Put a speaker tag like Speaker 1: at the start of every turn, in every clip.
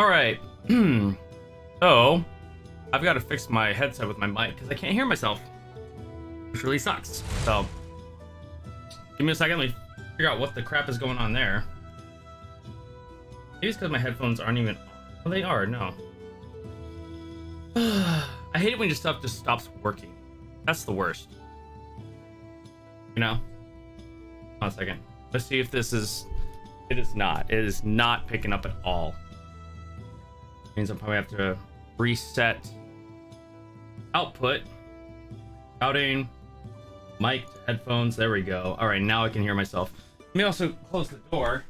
Speaker 1: All right. So, I've got to fix my headset with my mic because I can't hear myself, which really sucks. So, give me a second. Let me figure out what the crap is going on there. Maybe it's because my headphones aren't even. Well, they are. No. I hate it when your stuff just stops working. That's the worst. You know? Hold on a second. Let's see if this is. It is not. It is not picking up at all. Means I'll probably have to reset output, outing, mic, headphones. There we go. All right, now I can hear myself. Let me also close the door.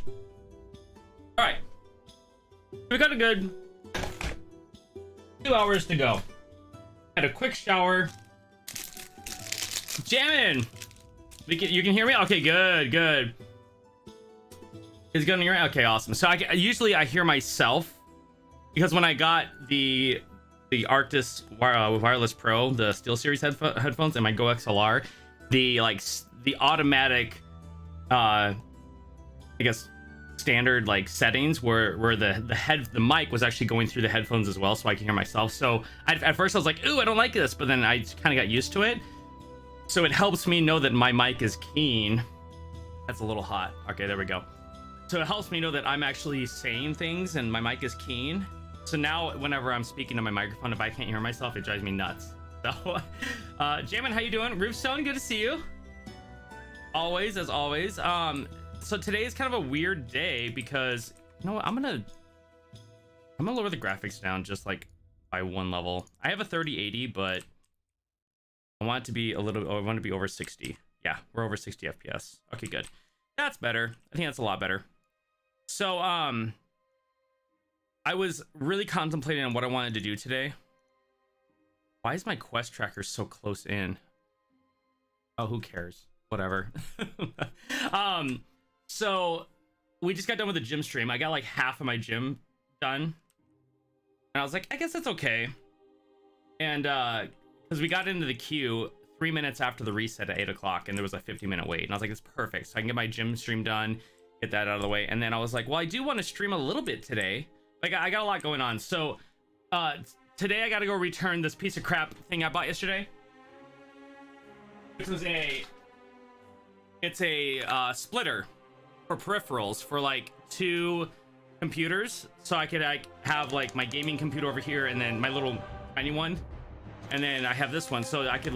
Speaker 1: All right, we got a good 2 hours to go. Had a quick shower. Jamming. You can hear me? Okay, good. Is it gonna hear me? Okay, awesome. So usually I hear myself because when I got the Arctis Wireless Pro, the SteelSeries headphones, and my Go XLR, the automatic, I guess standard settings where the mic was actually going through the headphones as well, so I can hear myself. So at first I was like, ooh, I don't like this, but then I kind of got used to it. So it helps me know that my mic is keen. That's a little hot. Okay, there we go. So it helps me know that I'm actually saying things and my mic is keen. So now whenever I'm speaking to my microphone, if I can't hear myself, it drives me nuts. So, Jamin, how you doing? Roofstone, good to see you. Always, as always. So today is kind of a weird day because, you know what, I'm gonna lower the graphics down just by one level. I have a 3080, but I want it to be I want it to be over 60. Yeah, we're over 60 FPS. Okay, good. That's better. I think that's a lot better. So, I was really contemplating on what I wanted to do today. Why is my quest tracker so close in? Oh, who cares? Whatever. So we just got done with the gym stream. I got like half of my gym done. And I was like, I guess that's okay. And, because we got into the queue 3 minutes after the reset at 8 o'clock, and there was a 50-minute wait. And I was like, it's perfect. So I can get my gym stream done, get that out of the way. And then I was like, well, I do want to stream a little bit today. Like, I got a lot going on. So today I got to go return this piece of crap thing I bought yesterday. This is it's a splitter for peripherals for like 2 computers. So I could have like my gaming computer over here and then my little tiny one. And then I have this one, so I could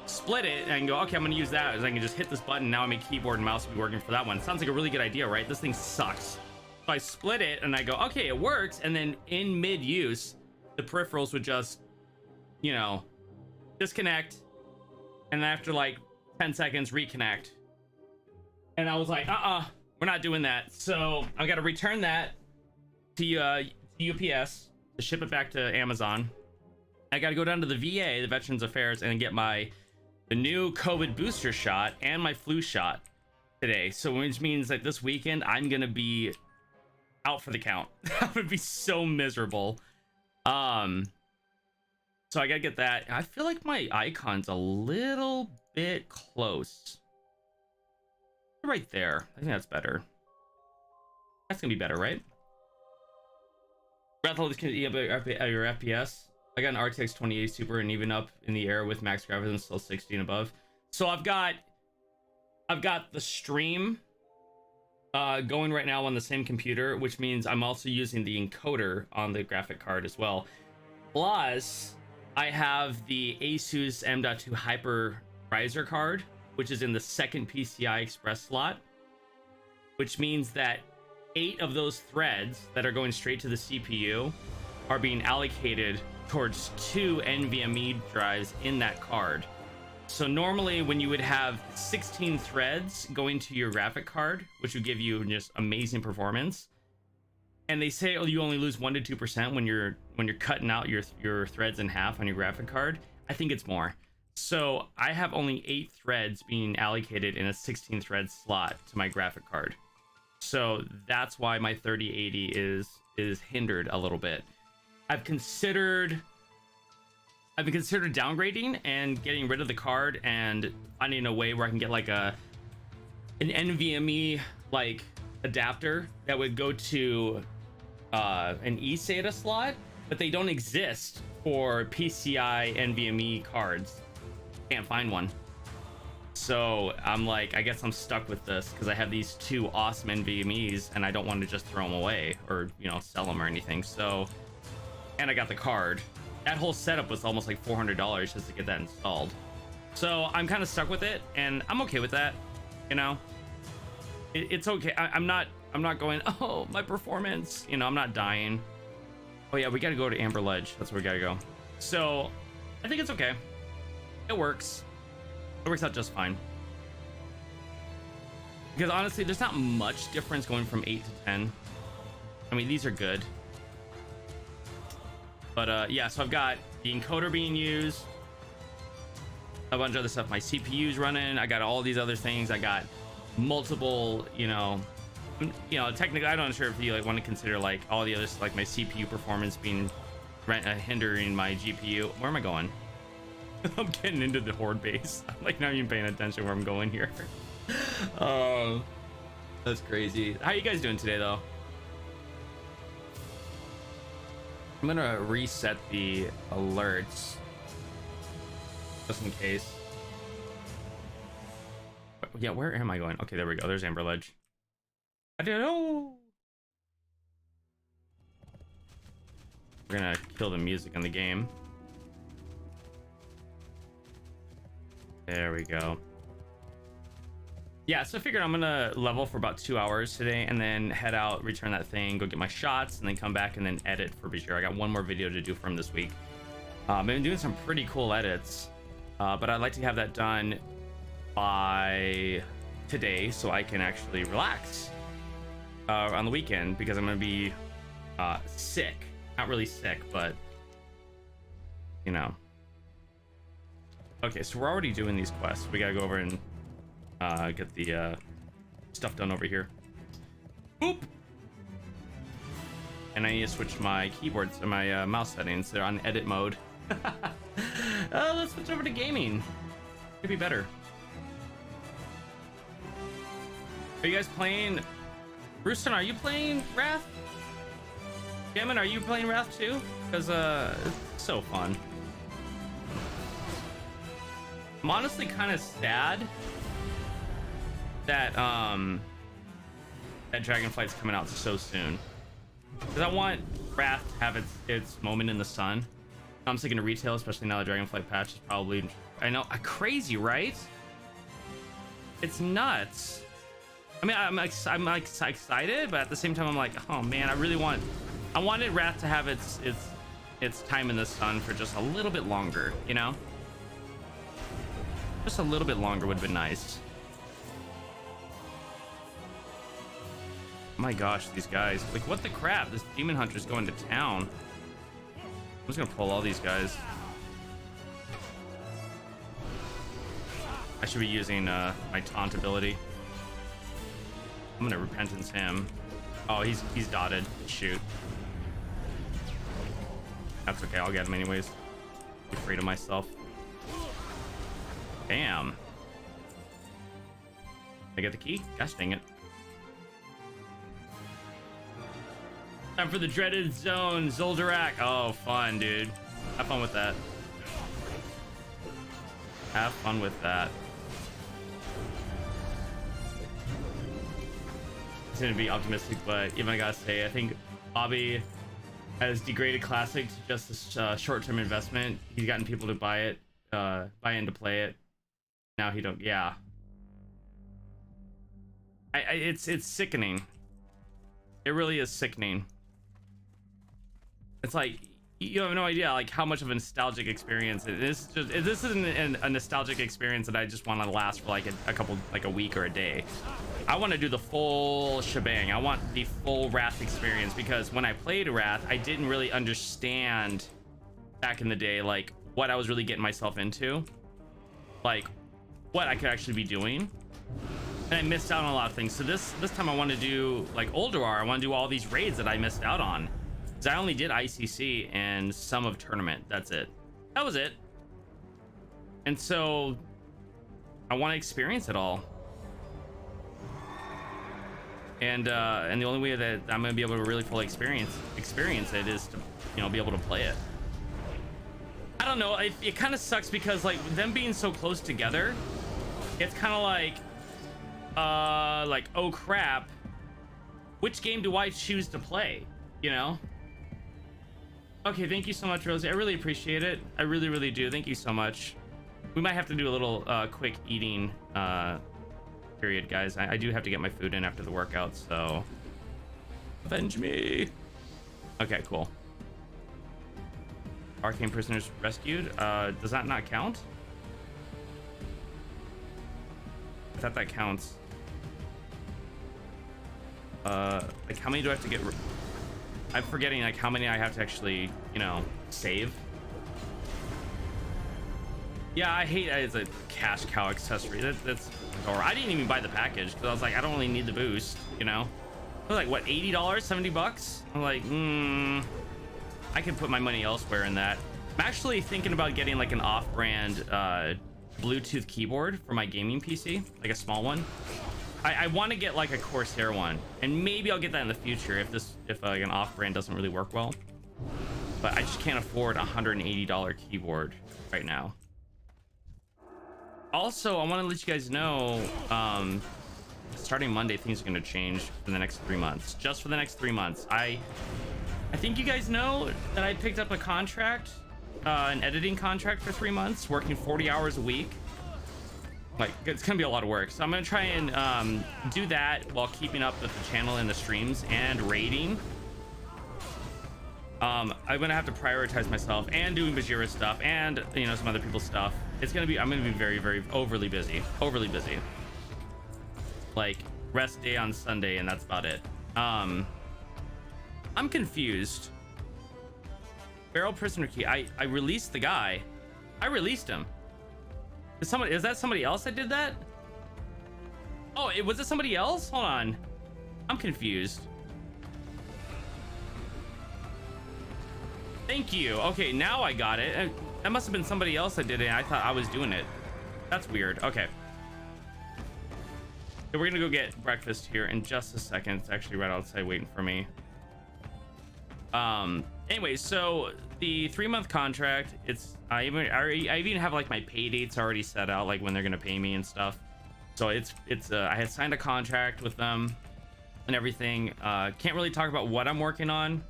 Speaker 1: split it and go, okay, I'm gonna use that. As I can just hit this button. Now my keyboard and mouse will be working for that one. Sounds like a really good idea, right? This thing sucks. So I split it and I go, okay, it works. And then in mid-use, the peripherals would just, you know, disconnect. And then after 10 seconds, reconnect. And I was like, we're not doing that. So I got to return that to UPS to ship it back to Amazon. I got to go down to the VA, the Veterans Affairs, and get the new COVID booster shot and my flu shot today. So which means that this weekend I'm gonna be out for the count. I would be so miserable. So I gotta get that. I feel like my icon's a little bit close. Right there. I think that's better. That's gonna be better, right? Breathless can eat up your FPS. I got an RTX 2080 Super and even up in the air with max graphics and still 60 and above. So I've got the stream going right now on the same computer, which means I'm also using the encoder on the graphic card as well. Plus, I have the Asus M.2 Hyperizer card, which is in the second PCI Express slot, which means that 8 of those threads that are going straight to the CPU are being allocated towards 2 NVMe drives in that card. So normally when you would have 16 threads going to your graphic card, which would give you just amazing performance, and they say, oh, you only lose 1 to 2% when you're cutting out your threads in half on your graphic card. I think it's more. So I have only 8 threads being allocated in a 16 thread slot to my graphic card. So that's why my 3080 is hindered a little bit. I've considered downgrading and getting rid of the card and finding a way where I can get an NVMe adapter that would go to an eSATA slot, but they don't exist for PCI NVMe cards. Can't find one. So I'm like, I guess I'm stuck with this because I have these two awesome NVMEs and I don't want to just throw them away or, you know, sell them or anything. So, and I got the card. That whole setup was almost like $400 just to get that installed. So I'm kind of stuck with it, and I'm okay with that. You know, it's okay. I'm not going, oh, my performance. You know, I'm not dying. Oh yeah, we got to go to Amber Ledge. That's where we got to go. So I think it's okay. It works. It works out just fine. Because honestly, there's not much difference going from 8 to 10. I mean, these are good. But yeah, so I've got the encoder being used, a bunch of other stuff. My CPU's running. I got all these other things. I got multiple, you know, technically, I'm not sure if you like want to consider like all the others, like my CPU performance being hindering my GPU. Where am I going? I'm getting into the horde base. I'm like not even paying attention where I'm going here. Oh, that's crazy. How you guys doing today, though? I'm gonna reset the alerts just in case. Yeah, where am I going? Okay, there we go. There's Amber Ledge. I don't know. We're gonna kill the music in the game. There we go. Yeah, so I figured I'm gonna level for about 2 hours today and then head out, return that thing, go get my shots, and then come back and then edit for Bajir. I got one more video to do for him this week. I've been doing some pretty cool edits, but I'd like to have that done by today so I can actually relax on the weekend, because I'm gonna be sick. Not really sick, but you know. Okay, so we're already doing these quests. We gotta go over and get the stuff done over here. Boop. And I need to switch my keyboards and my mouse settings. They're on edit mode. Let's switch over to gaming. Could be better. Are you guys playing? Rooston, are you playing Wrath? Gammon, are you playing Wrath too? Because it's so fun. I'm honestly kind of sad that that Dragonflight's coming out so soon, because I want Wrath to have its moment in the sun. I'm thinking of retail, especially now the Dragonflight patch is probably, I know, crazy, right? It's nuts. I mean, I'm excited, but at the same time, I'm like, oh man, I wanted Wrath to have its time in the sun for just a little bit longer, you know? Just a little bit longer would have been nice. My gosh, these guys. Like, what the crap? This demon hunter's going to town. I'm just gonna pull all these guys. I should be using my taunt ability. I'm gonna repentance him. Oh, he's dotted. Shoot. That's okay, I'll get him anyways. Be free to myself. Damn. I get the key? Gosh dang it. Time for the dreaded zone, Zoldarak. Oh, fun, dude. Have fun with that. Have fun with that. It's gonna be optimistic, but even I gotta say, I think Bobby has degraded Classic to just a short-term investment. He's gotten people to buy it, buy in to play it. Now he don't. Yeah. It's sickening. It really is sickening. It's like you have no idea like how much of a nostalgic experience it is. This isn't a nostalgic experience that I just want to last for like a week or a day. I want to do the full shebang. I want the full Wrath experience, because when I played Wrath, I didn't really understand back in the day like what I was really getting myself into, like what I could actually be doing, and I missed out on a lot of things. So this time I want to do like Ulduar. I want to do all these raids that I missed out on, because I only did ICC and some of tournament. That's it. That was it. And so I want to experience it all. and the only way that I'm gonna be able to really fully experience it is to, you know, be able to play it. I don't know, it kind of sucks because like them being so close together, it's kind of like oh crap, which game do I choose to play, you know? Okay, thank you so much, Rosie. I really appreciate it. I really, really do. Thank you so much. We might have to do a little quick eating period, guys. I do have to get my food in after the workout, so avenge me. Okay, cool. Arcane prisoners rescued. Does that not count? I thought that counts. Like how many do I have to get? I'm forgetting like how many I have to actually, you know, save. Yeah, I hate it as a cash cow accessory. That's or I didn't even buy the package because I was like, I don't really need the boost, you know. It was like what, $80, $70? I'm like, I can put my money elsewhere in that. I'm actually thinking about getting like an off-brand Bluetooth keyboard for my gaming PC, like a small one. I want to get like a Corsair one, and maybe I'll get that in the future if like an off-brand doesn't really work well. But I just can't afford a $180 keyboard right now. Also, I want to let you guys know, starting Monday, things are going to change for the next 3 months. Just for the next 3 months. I think you guys know that I picked up a contract, an editing contract for 3 months, working 40 hours a week. Like, it's gonna be a lot of work, so I'm gonna try and do that while keeping up with the channel and the streams and raiding. I'm gonna have to prioritize myself and doing Bajira stuff and, you know, some other people's stuff. I'm gonna be very, very overly busy. Like rest day on Sunday, and that's about it. I'm confused. Barrel prisoner key. I released the guy. I released him. Is that somebody else that did that? Oh, was it somebody else? Hold on. I'm confused. Thank you. Okay, now I got it. That must have been somebody else that did it. I thought I was doing it. That's weird. Okay. So we're gonna go get breakfast here in just a second. It's actually right outside waiting for me. Anyway, so the 3-month contract, it's I even have like my pay dates already set out, like when they're gonna pay me and stuff. So it's I had signed a contract with them and everything. Can't really talk about what I'm working on.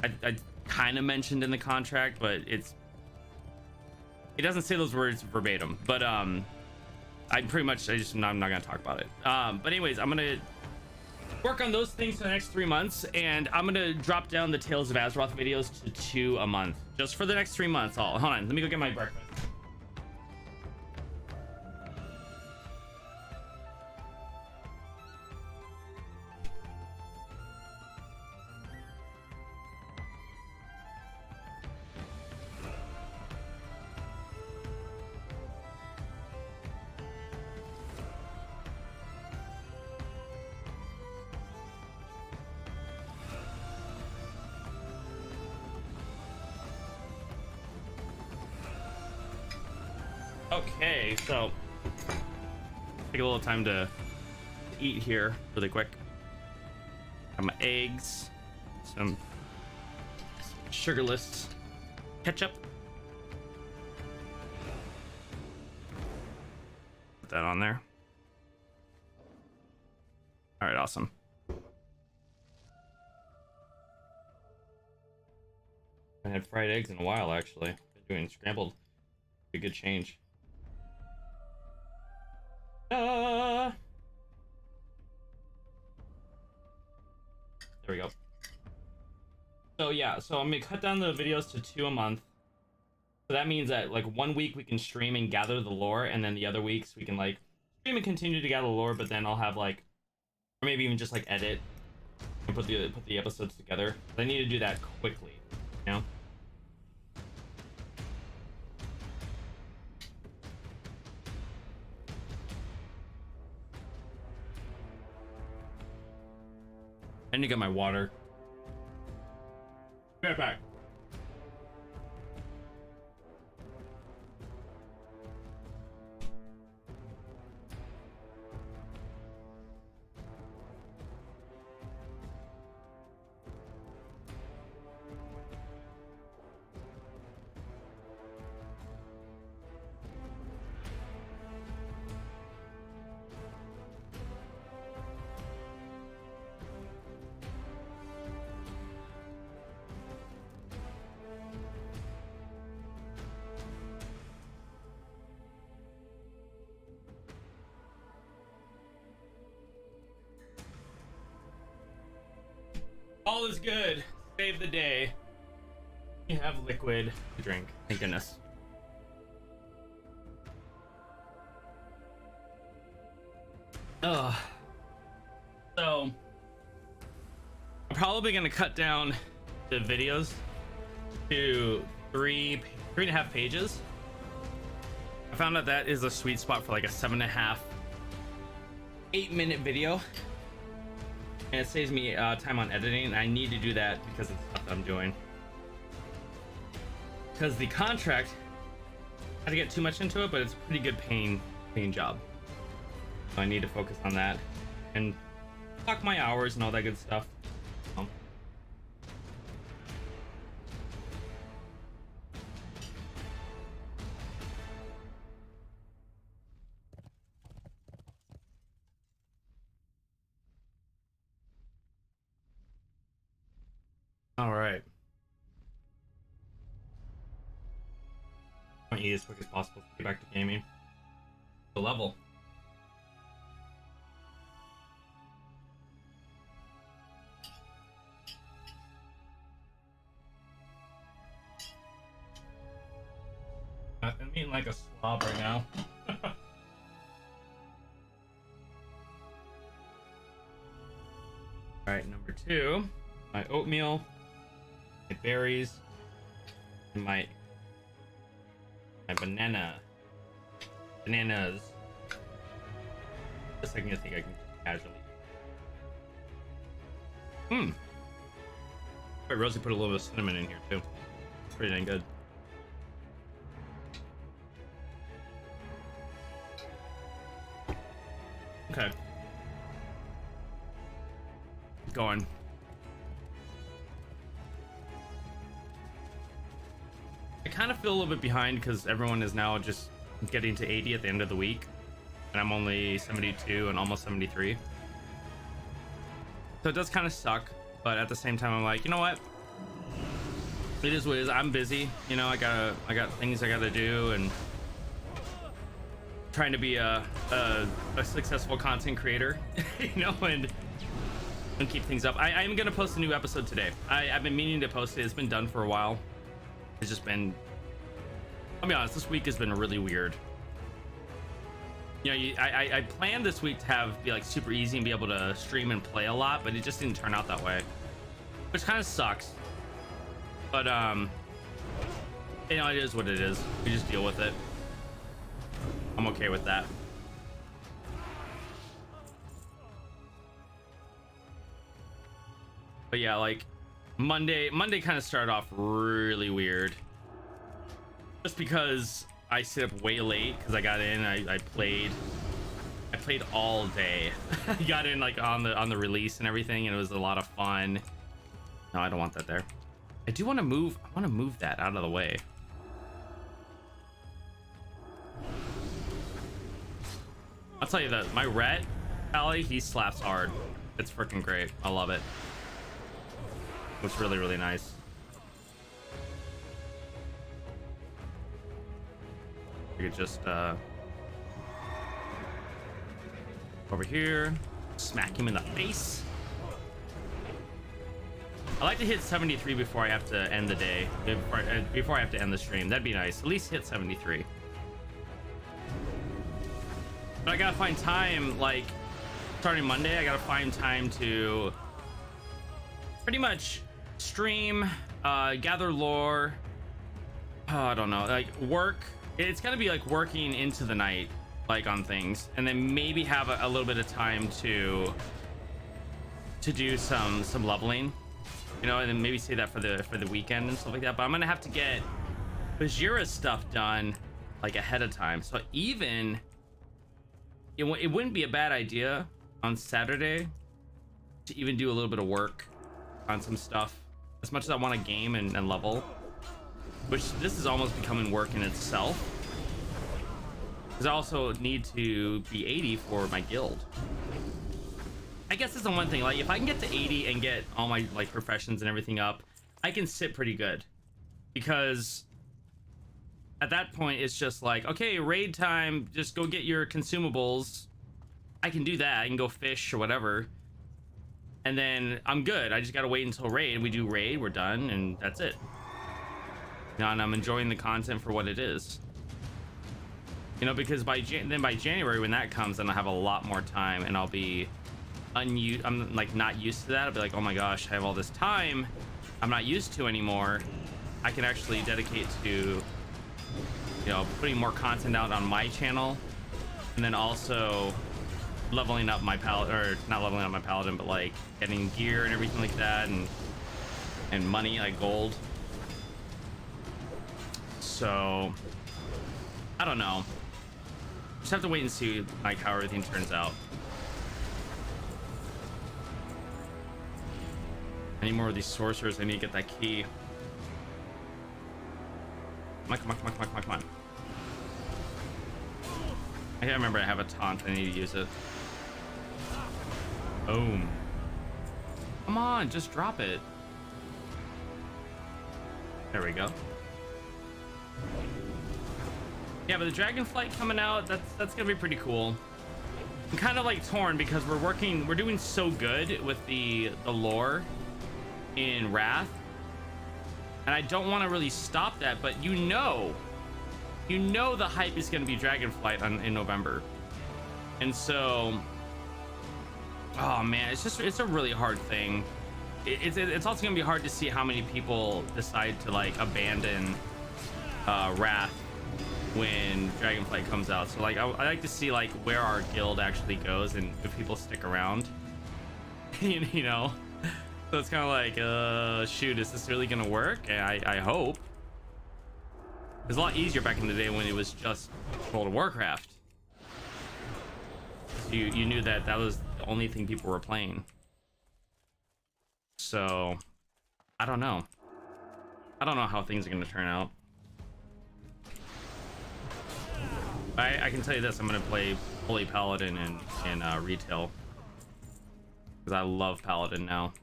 Speaker 1: I kind of mentioned in the contract, but it doesn't say those words verbatim. But I'm not gonna talk about it. But anyways, I'm gonna work on those things for the next 3 months, and I'm gonna drop down the Tales of Azeroth videos to 2 a month, just for the next 3 months. Hold on, let me go get my breakfast. Okay, so take a little time to eat here really quick. Got my eggs, some sugarless ketchup. Put that on there. All right, awesome. I haven't had fried eggs in a while, actually. Been doing scrambled. A good change. There we go. So yeah, so I'm gonna cut down the videos to 2 a month. So that means that like 1 week we can stream and gather the lore, and then the other weeks we can like stream and continue to gather the lore, but then I'll have like, or maybe even just like edit and put the episodes together. I need to do that quickly, you know? I need to get my water. Be right back. All is good. Save the day. You have liquid to drink. Thank goodness. Ugh. So, I'm probably gonna cut down the videos to three and a half pages. I found out that is a sweet spot for like a 7.5, 8-minute video, and it saves me time on editing. And I need to do that because of the stuff that I'm doing. Because the contract, I had to get too much into it, but it's a pretty good paying job. So I need to focus on that and clock my hours and all that good stuff. All right. I want to eat as quick as possible to get back to gaming. The level. I'm eating like a slob right now. Alright, number 2. My oatmeal, my berries, and my bananas. Just like I think I can casually. Wait, Rosie put a little bit of cinnamon in here too. It's pretty dang good. Okay. Going. I kind of feel a little bit behind because everyone is now just getting to 80 at the end of the week, and I'm only 72 and almost 73. So it does kind of suck, but at the same time, I'm like, you know what? It is what it is. I'm busy. You know, I got things I gotta do, and trying to be a successful content creator, you know, and keep things up. I am gonna post a new episode today. I've been meaning to post it. It's been done for a while. It's just been, I'll be honest, this week has been really weird. You know, I planned this week to be like super easy and be able to stream and play a lot, but it just didn't turn out that way, which kind of sucks. But you know, it is what it is. We just deal with it. I'm okay with that. But yeah, like Monday kind of started off really weird, just because I stayed up way late because I got in. I played all day. I got in like on the release and everything, and it was a lot of fun. No, I don't want that there. I do want to move. I want to move that out of the way. I'll tell you that my Rhett Pally, he slaps hard. It's freaking great. I love it. It's really, really nice. We could just over here, smack him in the face. I like to hit 73 before I have to end the day, before I have to end the stream. That'd be nice. At least hit 73. But I gotta find time, like starting Monday, I gotta find time to pretty much stream, gather lore, I don't know, like work. It's gonna be like working into the night, like on things, and then maybe have a little bit of time to do some leveling, you know, and then maybe say that for the weekend and stuff like that. But I'm gonna have to get Bajira stuff done like ahead of time, so even it wouldn't be a bad idea on Saturday to even do a little bit of work on some stuff. As much as I want to game and level, which this is almost becoming work in itself, because I also need to be 80 for my guild. I guess that's the one thing, like if I can get to 80 and get all my like professions and everything up, I can sit pretty good, because at that point it's just like, okay, raid time, just go get your consumables. I can do that. I can go fish or whatever. and then I'm good. I just gotta wait until raid. We do raid, we're done, and that's it. You know, and I'm enjoying the content for what it is. You know, because by January when that comes, then I'll have a lot more time, and I'll be I'm like not used to that. I'll be like, oh my gosh, I have all this time I'm not used to anymore. I can actually dedicate to, you know, putting more content out on my channel, and then also leveling up my paladin, or not leveling up my paladin, but like getting gear and everything like that, and money, like gold. So I don't know, just have to wait and see like how everything turns out. I need more of these sorcerers. I need to get that key. Come on. I can't remember. I have a taunt. I need to use it. Boom. Come on, just drop it. There we go. Yeah, but the Dragonflight coming out, that's gonna be pretty cool. I'm kind of like torn because we're doing so good with the lore in Wrath, and I don't want to really stop that, but you know the hype is going to be Dragonflight in November, and so oh man, it's a really hard thing. It's also going to be hard to see how many people decide to like abandon Wrath when Dragonflight comes out. So like I like to see like where our guild actually goes and if people stick around. You know, so it's kind of like shoot, is this really gonna work? And I hope. It was a lot easier back in the day when it was just World of Warcraft. You knew that was the only thing people were playing. So I don't know how things are gonna turn out. I can tell you this, I'm gonna play fully Paladin in retail, because I love Paladin now.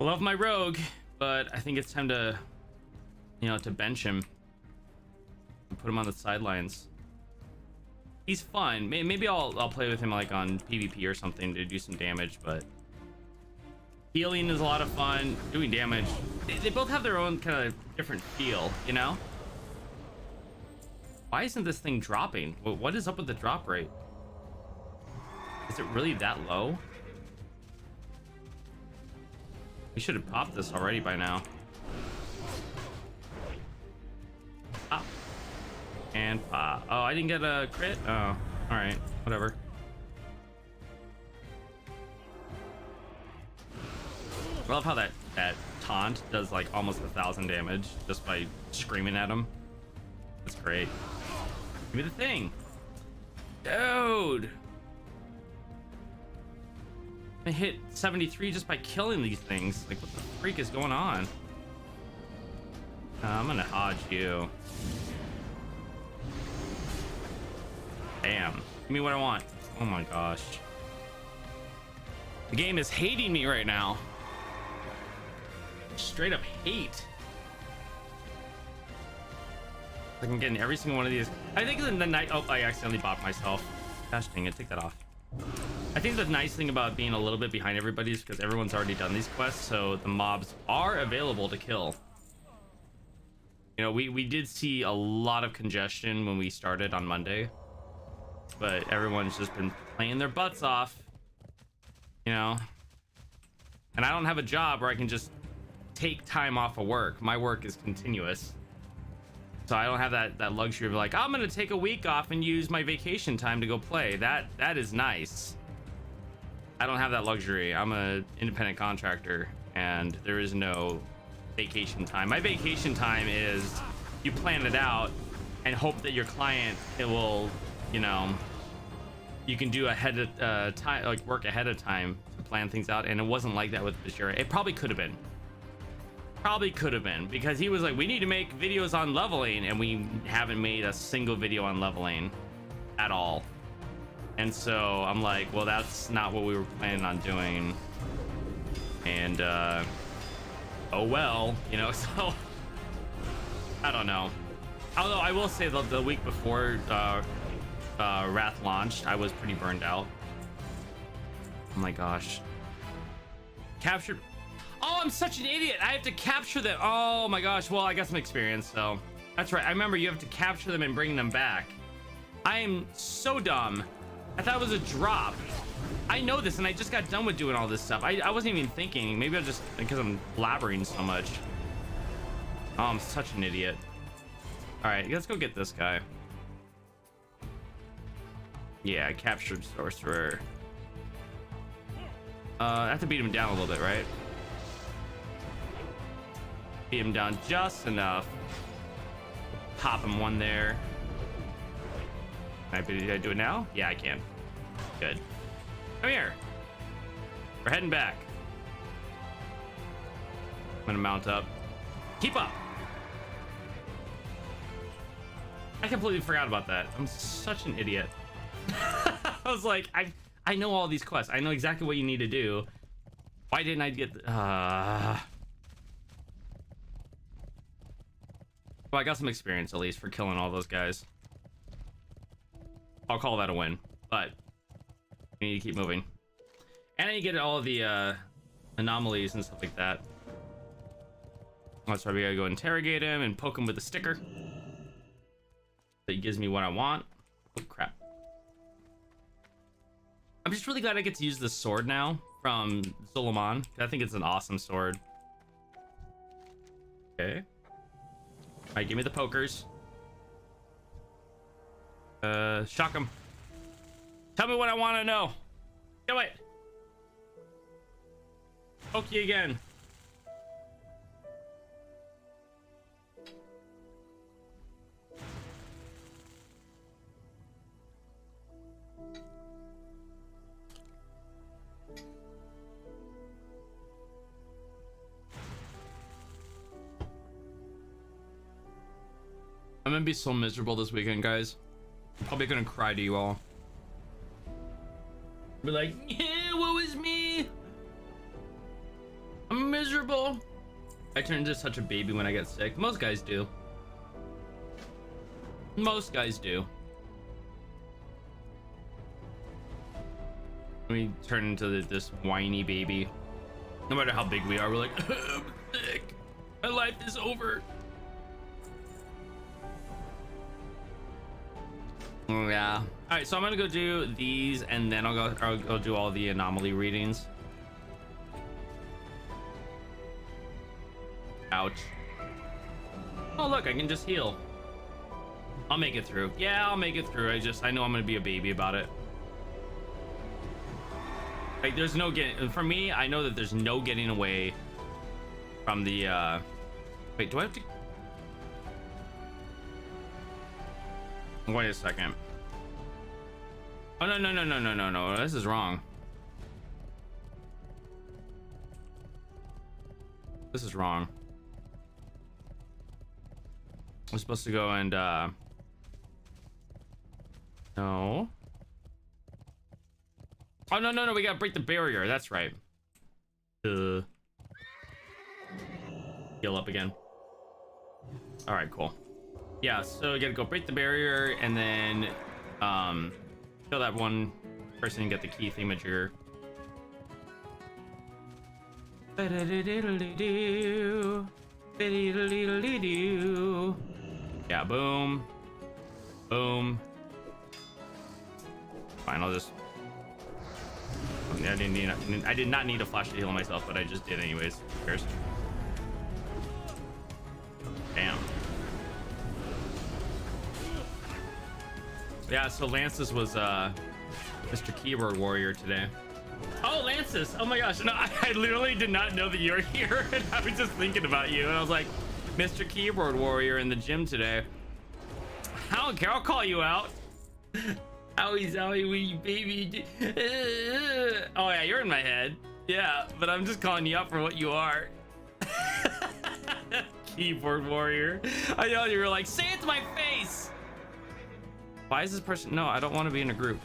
Speaker 1: I love my rogue, but I think it's time to, you know, to bench him and put him on the sidelines. He's fun. Maybe I'll play with him like on PvP or something to do some damage, but healing is a lot of fun. Doing damage, they both have their own kind of different feel, you know? Why isn't this thing dropping? What is up with the drop rate? Is it really that low? We should have popped this already by now. Pop. And pop. Oh, I didn't get a crit? Oh, alright. Whatever. I love how that taunt does like almost 1,000 damage just by screaming at him. That's great. Give me the thing. Dude. I hit 73 just by killing these things. Like, what the freak is going on? I'm gonna hodge you. Damn. Give me what I want. Oh my gosh. The game is hating me right now. Straight up hate. Like I'm getting every single one of these. I think the night. Oh, I accidentally bopped myself. Gosh dang it, take that off. I think the nice thing about being a little bit behind everybody is because everyone's already done these quests, so the mobs are available to kill. You know, we did see a lot of congestion when we started on Monday, but everyone's just been playing their butts off, you know. And I don't have a job where I can just take time off of work. My work is continuous. So I don't have that luxury of like, I'm gonna take a week off and use my vacation time to go play. That is nice. I don't have that luxury. I'm an independent contractor, and there is no vacation time. My vacation time is you plan it out and hope that your client will, you know, you can do ahead of time, like work ahead of time to plan things out. And it wasn't like that with Bashira. It probably could have been. Probably could have been, because he was like, we need to make videos on leveling, and we haven't made a single video on leveling at all. And so I'm like, well, that's not what we were planning on doing. And oh well, you know. So I don't know. Although I will say that the week before Wrath launched, I was pretty burned out. Oh my gosh, Captured. Oh, I'm such an idiot. I have to capture them. Oh my gosh. Well, I got some experience, so that's right. I remember you have to capture them and bring them back. I am so dumb. I thought it was a drop. I know this, and I just got done with doing all this stuff. I wasn't even thinking. Maybe I'm just because I'm blabbering so much. Oh, I'm such an idiot. All right, let's go get this guy. Yeah, I captured sorcerer. I have to beat him down a little bit, right? Beat him down just enough. Pop him one there. Can I do it now? Yeah, I can. Good. Come here. We're heading back. I'm gonna mount up. Keep up. I completely forgot about that. I'm such an idiot. I was like, I know all these quests. I know exactly what you need to do. Why didn't I get well, I got some experience at least for killing all those guys. I'll call that a win, but we need to keep moving. And I need to get all of the anomalies and stuff like that. That's why we gotta go interrogate him and poke him with a sticker. So he gives me what I want. Oh crap. I'm just really glad I get to use this sword now from Zul'Aman. I think it's an awesome sword. Okay. All right, give me the pokers. Shock him. Tell me what I want to know. Do it. Poke you again. I'm gonna be so miserable this weekend, guys. I'm probably gonna cry to you all. Be like, yeah, what was me? I'm miserable. I turn into such a baby when I get sick. Most guys do. Most guys do. We turn into this whiny baby. No matter how big we are, we're like, I'm sick. My life is over. Yeah. All right, so I'm gonna go do these, and then I'll go do all the anomaly readings. Ouch. Oh look, I can just heal. I'll make it through. Yeah, I'll make it through. I know I'm gonna be a baby about it. Like, there's no getting. For me, I know that there's no getting away from the. Wait, do I have to? Wait a second. Oh no, this is wrong. This is wrong. I'm supposed to go and no. Oh no, we gotta break the barrier. That's right. Heal up again. All right, cool. Yeah, so you gotta go break the barrier and then kill that one person and get the key thingamajigger. Yeah, boom. Boom. Fine, I'll just... I did not need a flash to heal myself, but I just did anyways. Who cares? Damn. Yeah, so Lances was Mr. Keyboard Warrior today. Oh, Lances! Oh my gosh, no, I literally did not know that you were here, and I was just thinking about you, and I was like, Mr. Keyboard Warrior in the gym today. I don't care, I'll call you out. Owie, wee baby. Oh yeah, you're in my head. Yeah, but I'm just calling you out for what you are. Keyboard Warrior. I know you were like, say it to my face. Why is this person? No, I don't want to be in a group.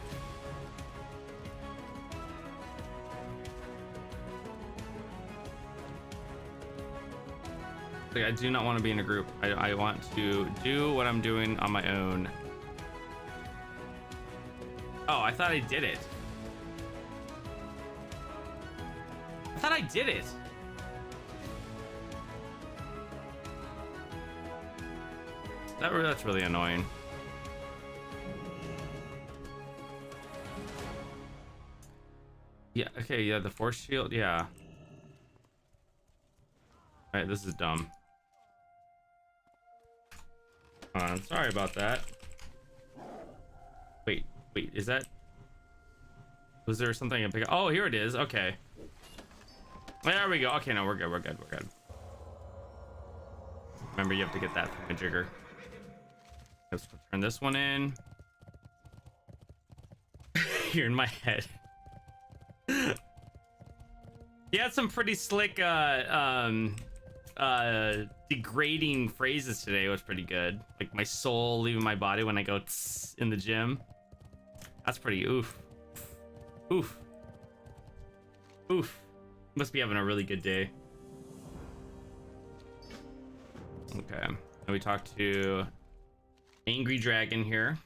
Speaker 1: Like, I do not want to be in a group. I want to do what I'm doing on my own. Oh, I thought I did it. I thought I did it. That's really annoying. Yeah, okay, yeah, the force shield, yeah. Alright, this is dumb. Sorry about that. Wait, is that... Was there something I pick up? Oh, here it is, okay. There we go, okay, no, we're good. Remember, you have to get that from a jigger. Let's turn this one in. You're in my head. He had some pretty slick degrading phrases today. It was pretty good, like my soul leaving my body when I go tss in the gym. That's pretty oof. Must be having a really good day. Okay, and we talked to Angry Dragon here.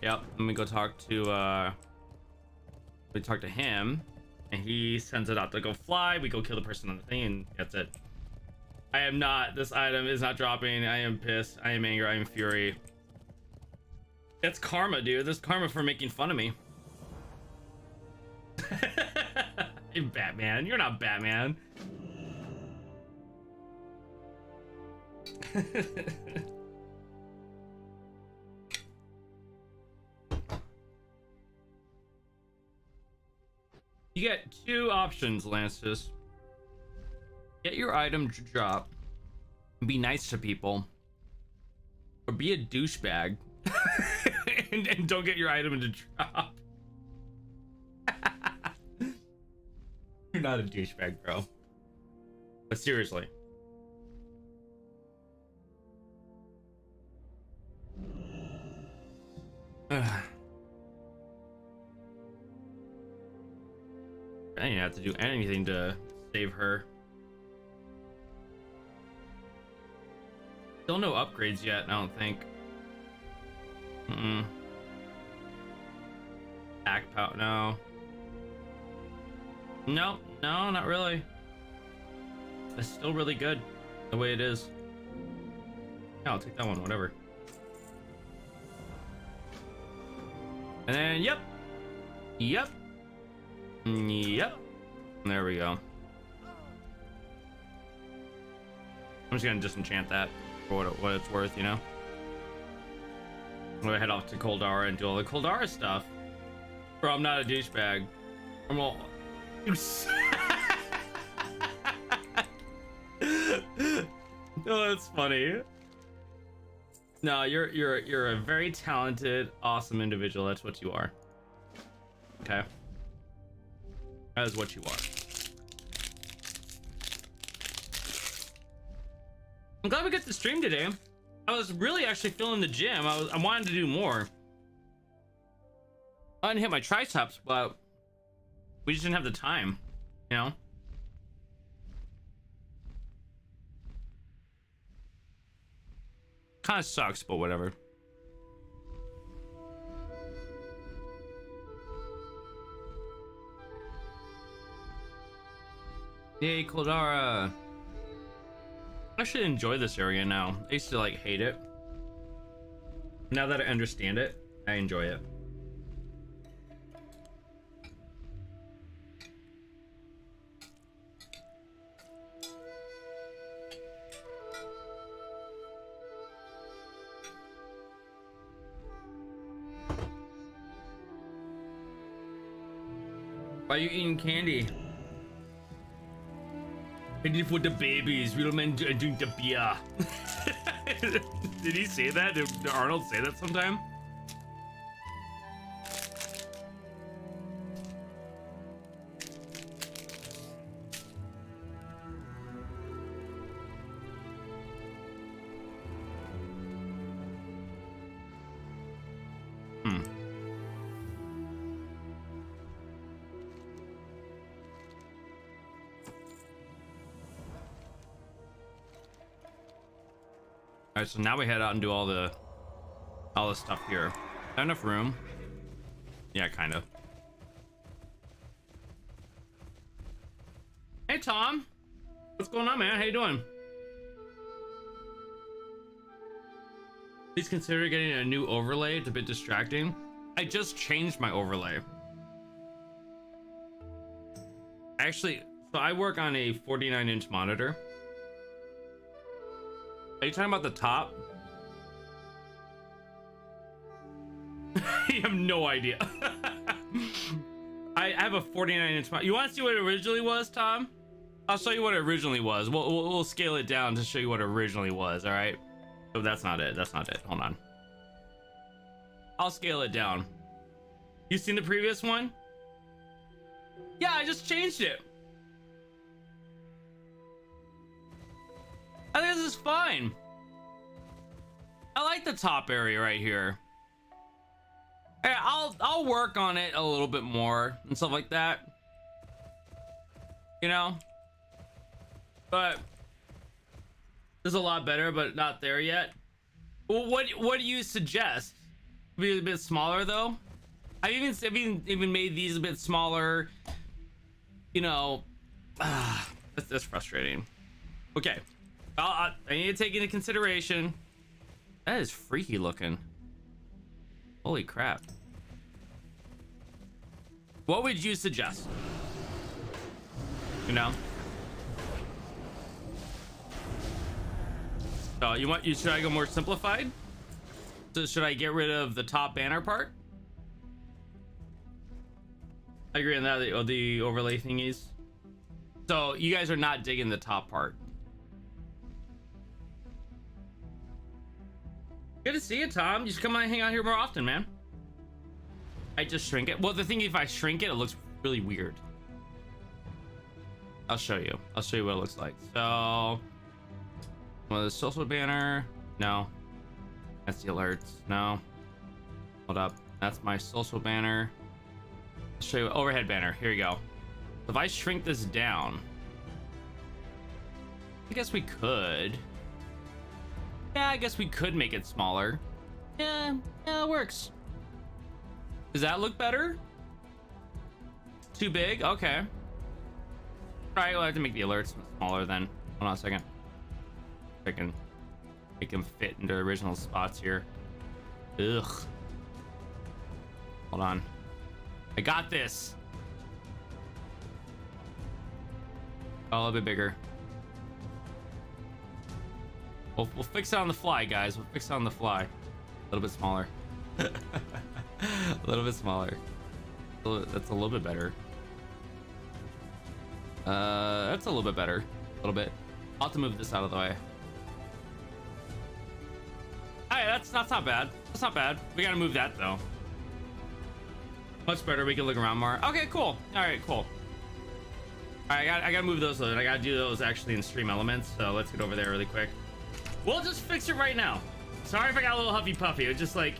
Speaker 1: Yep, let me go talk to we talk to him, and he sends it out to go fly. We go kill the person on the thing, and that's it. I am not, this item is not dropping. I am pissed, I am angry, I am fury. That's karma, dude. That's karma for making fun of me. Hey, Batman, you're not Batman. You get two options, Lances. Get your item to drop, be nice to people, or be a douchebag and don't get your item to drop. You're not a douchebag, bro. But seriously. I didn't have to do anything to save her. Still no upgrades yet, I don't think. Back pout, no. No, not really. It's still really good the way it is. Yeah, I'll take that one, whatever. And then, yep. There we go. I'm just gonna disenchant that for what it's worth, you know? I'm gonna head off to Koldara and do all the Koldara stuff. Bro, I'm not a douchebag. I'm all... Oh, that's funny. No, you're a very talented, awesome individual. That's what you are. Okay. That is what you are. I'm glad we got to stream today. I was really actually feeling the gym. I wanted to do more. I didn't hit my triceps, but we just didn't have the time, you know? Kind of sucks, but whatever. Yay, Koldara. I should enjoy this area now. I used to like hate it. Now that I understand it, I enjoy it. Why are you eating candy? I did for the babies. Real men drink the beer. Did he say that? Did Arnold say that sometime? Alright, so now we head out and do all the stuff here. Enough room? Yeah, kind of. Tom. What's going on, man? How you doing? Please consider getting a new overlay. It's a bit distracting. I just changed my overlay. Actually, so I work on a 49-inch monitor. Are you talking about the top? You have no idea. I have a 49-inch monitor. You want to see what it originally was, Tom? I'll show you what it originally was. We'll scale it down to show you what it originally was, all right? Oh, that's not it. That's not it. Hold on. I'll scale it down. You seen the previous one? Yeah, I just changed it. I think this is fine. I like the top area right here. Hey, I'll work on it a little bit more and stuff like that. You know? But this is a lot better, but not there yet. Well, what do you suggest? Be a bit smaller though? I've even made these a bit smaller. You know, that's frustrating. Okay, I need to take into consideration. That is freaky looking. Holy crap. What would you suggest? You know? So should I go more simplified? So should I get rid of the top banner part? I agree on that, the overlay thingies. So you guys are not digging the top part. Good to see you, Tom. You should come on and hang out here more often, man. I just shrink it. Well, the thing, if I shrink it, it looks really weird. I'll show you. I'll show you what it looks like. So, well, the social banner. No. That's the alerts. No. Hold up. That's my social banner. I'll show you overhead banner. Here you go. If I shrink this down, I guess we could. Yeah, I guess we could make it smaller. Yeah, it works. Does that look better? Too big? Okay. All right, we'll have to make the alerts smaller then. Hold on a second. I can make them fit into the original spots here. Ugh. Hold on. I got this. Oh, a little bit bigger. We'll fix it on the fly, guys. We'll fix it on the fly. A little bit smaller. A little bit smaller. That's a little bit better. That's a little bit better. A little bit. I'll have to move this out of the way. Alright, that's not bad. That's not bad. We gotta move that though. Much better. We can look around more. Okay, cool. Alright, cool. Alright, I gotta move those. I gotta do those actually in Stream Elements. So let's get over there really quick. We'll just fix it right now. Sorry if I got a little huffy puffy. It was just like,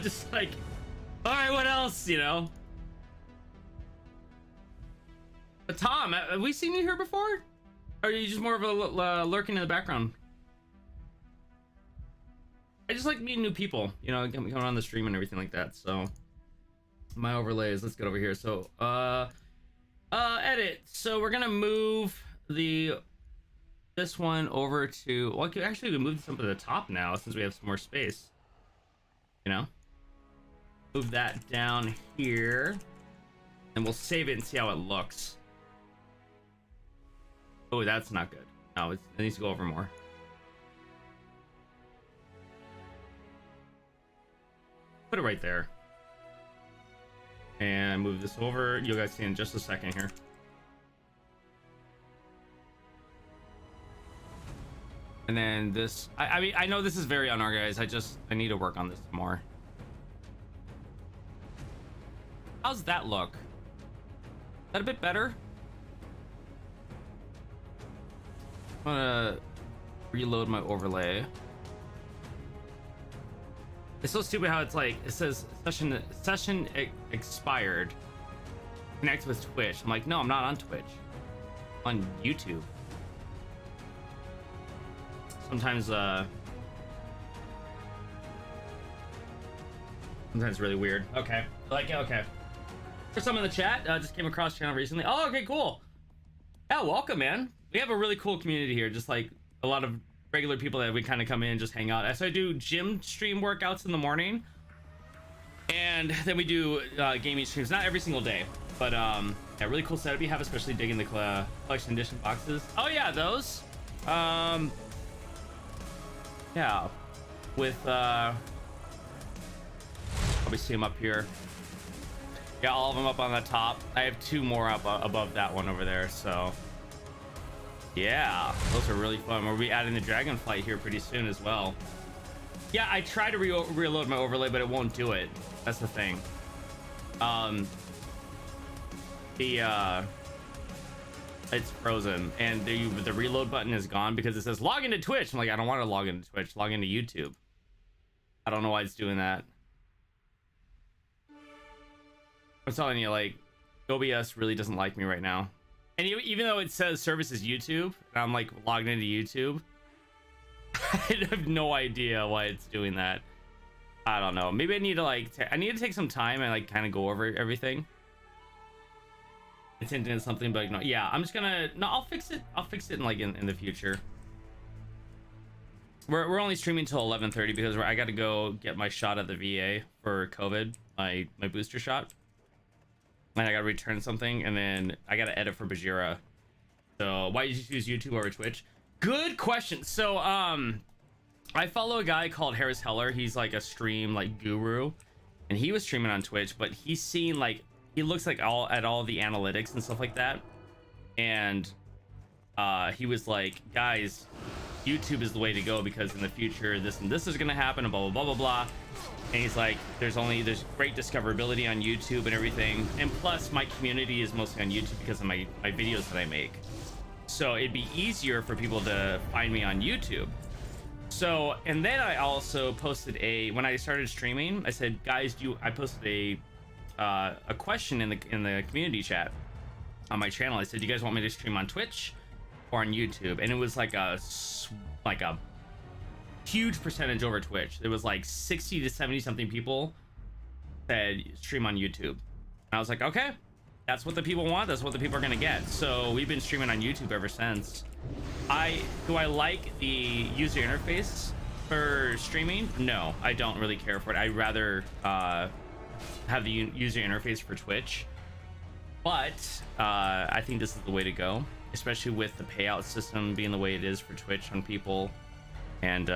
Speaker 1: just like, all right, what else, you know? But Tom, have we seen you here before? Or are you just more of a lurking in the background? I just like meeting new people, you know, coming on the stream and everything like that. So my overlays, let's get over here. So edit. So we're gonna move this one over to, well, actually we moved some to the top now since we have some more space, you know. Move that down here and we'll save it and see how it looks. Oh, that's not good. No, it needs to go over more. Put it right there and move this over. You guys see in just a second here. And then this, I mean, I know this is very unorganized. I need to work on this more. How's that look? Is that a bit better? I'm gonna reload my overlay. It's so stupid how it's like, it says session expired. Connect with Twitch. I'm like, no, I'm not on Twitch. I'm on YouTube. Sometimes sometimes really weird. Okay. Okay. For some in the chat, just came across channel recently. Oh, okay, cool. Yeah, welcome, man. We have a really cool community here, just like a lot of regular people that we kind of come in and just hang out. So I do gym stream workouts in the morning, and then we do gaming streams, not every single day, but yeah, really cool setup you have, especially digging the collection edition boxes. Oh yeah, those. Yeah, with probably see them up here. Yeah, all of them up on the top. I have two more up above that one over there, so yeah, those are really fun. We'll be adding the Dragonflight here pretty soon as well. Yeah, I try to reload my overlay, but it won't do it. That's the thing. It's frozen, and the reload button is gone because it says log into Twitch. I'm like, I don't want to log into Twitch. Log into YouTube. I don't know why it's doing that. I'm telling you, like, OBS really doesn't like me right now. And even though it says service is YouTube, and I'm like logged into YouTube, I have no idea why it's doing that. I don't know. Maybe I need to like I need to take some time and like kind of go over everything. It's hinting at something, but no, yeah, I'm just gonna I'll fix it. I'll fix it in like in the future. We're only streaming till 11:30 because I got to go get my shot at the VA for COVID, my booster shot. And I gotta return something, and then I gotta edit for Bajira. So why did you choose YouTube over Twitch? Good question. So I follow a guy called Harris Heller. He's like a stream like guru, and he was streaming on Twitch, but he's seen like he looks like all the analytics and stuff like that, and he was like, guys, YouTube is the way to go because in the future this and this is gonna happen and blah blah blah blah blah. And he's like, there's great discoverability on YouTube and everything, and plus my community is mostly on YouTube because of my videos that I make, so it'd be easier for people to find me on YouTube. So, and then I also posted when I started streaming, I said, guys, I posted a question in the community chat on my channel. I said, do you guys want me to stream on Twitch or on YouTube? And it was like a huge percentage over Twitch. It was like 60 to 70 something people said stream on YouTube. And I was like, okay, that's what the people want. That's what the people are gonna get. So we've been streaming on YouTube ever since. Do I like the user interface for streaming? No, I don't really care for it. I'd rather have the user interface for Twitch. But I think this is the way to go, especially with the payout system being the way it is for Twitch on people. And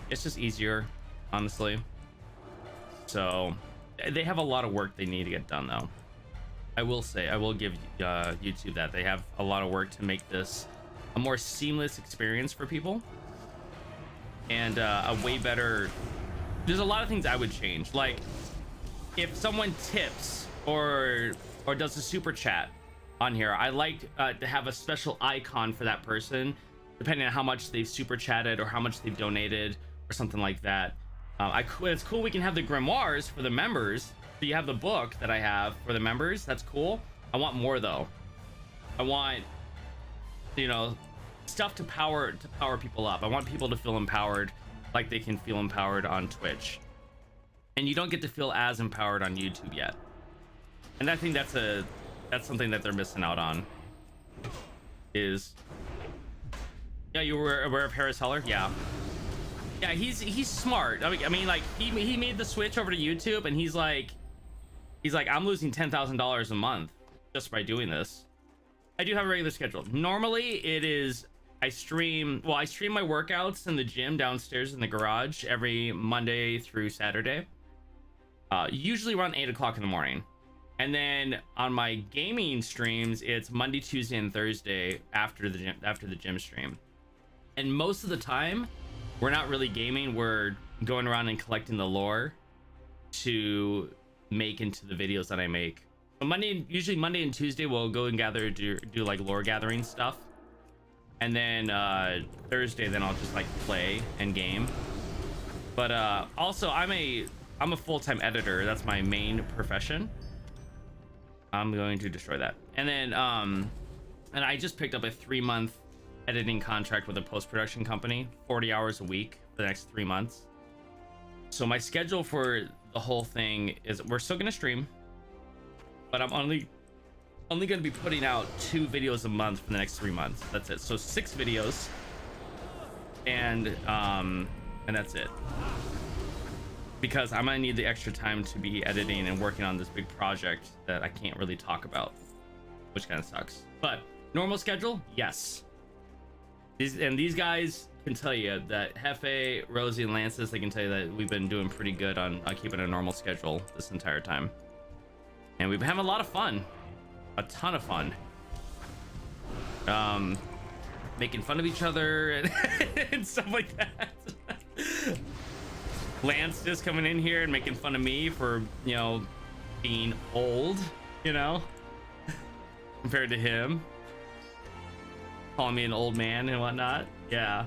Speaker 1: it's just easier, honestly. So they have a lot of work they need to get done, though. I will say, I will give YouTube that they have a lot of work to make this a more seamless experience for people, and a way better. There's a lot of things I would change, like if someone tips or does a super chat on here, I like to have a special icon for that person, depending on how much they've super chatted or how much they've donated or something like that. It's cool we can have the grimoires for the members. So you have the book that I have for the members. That's cool. I want more though. I want, you know, stuff to power people up. I want people to feel empowered like they can feel empowered on Twitch. And you don't get to feel as empowered on YouTube yet. And I think that's something that they're missing out on. Yeah, you were aware of Harris Heller? Yeah, he's smart. I mean, like he made the switch over to YouTube, and he's like, I'm losing $10,000 a month just by doing this. I do have a regular schedule. Normally, it is I stream my workouts in the gym downstairs in the garage every Monday through Saturday. Usually around 8 o'clock in the morning. And then on my gaming streams, it's Monday, Tuesday, and Thursday after the gym stream. And most of the time, we're not really gaming. We're going around and collecting the lore to make into the videos that I make. So usually Monday and Tuesday, we'll go and do like lore gathering stuff. And then Thursday, then I'll just like play and game. But also, I'm a full-time editor. That's my main profession. I'm going to destroy that. And then and I just picked up a 3-month editing contract with a post-production company, 40 hours a week for the next 3 months. So my schedule for the whole thing is we're still gonna stream, but I'm only only going to be putting out 2 videos a month for the next 3 months. That's it. So 6 videos, and that's it. Because I'm gonna need the extra time to be editing and working on this big project that I can't really talk about, which kind of sucks. But normal schedule, yes. These guys can tell you that Hefe, Rosie, and Lances, they can tell you that we've been doing pretty good on keeping a normal schedule this entire time. And we've been having a lot of fun. A ton of fun. Making fun of each other and stuff like that. Lance just coming in here and making fun of me for, you know, being old, you know, compared to him. Calling me an old man and whatnot. Yeah.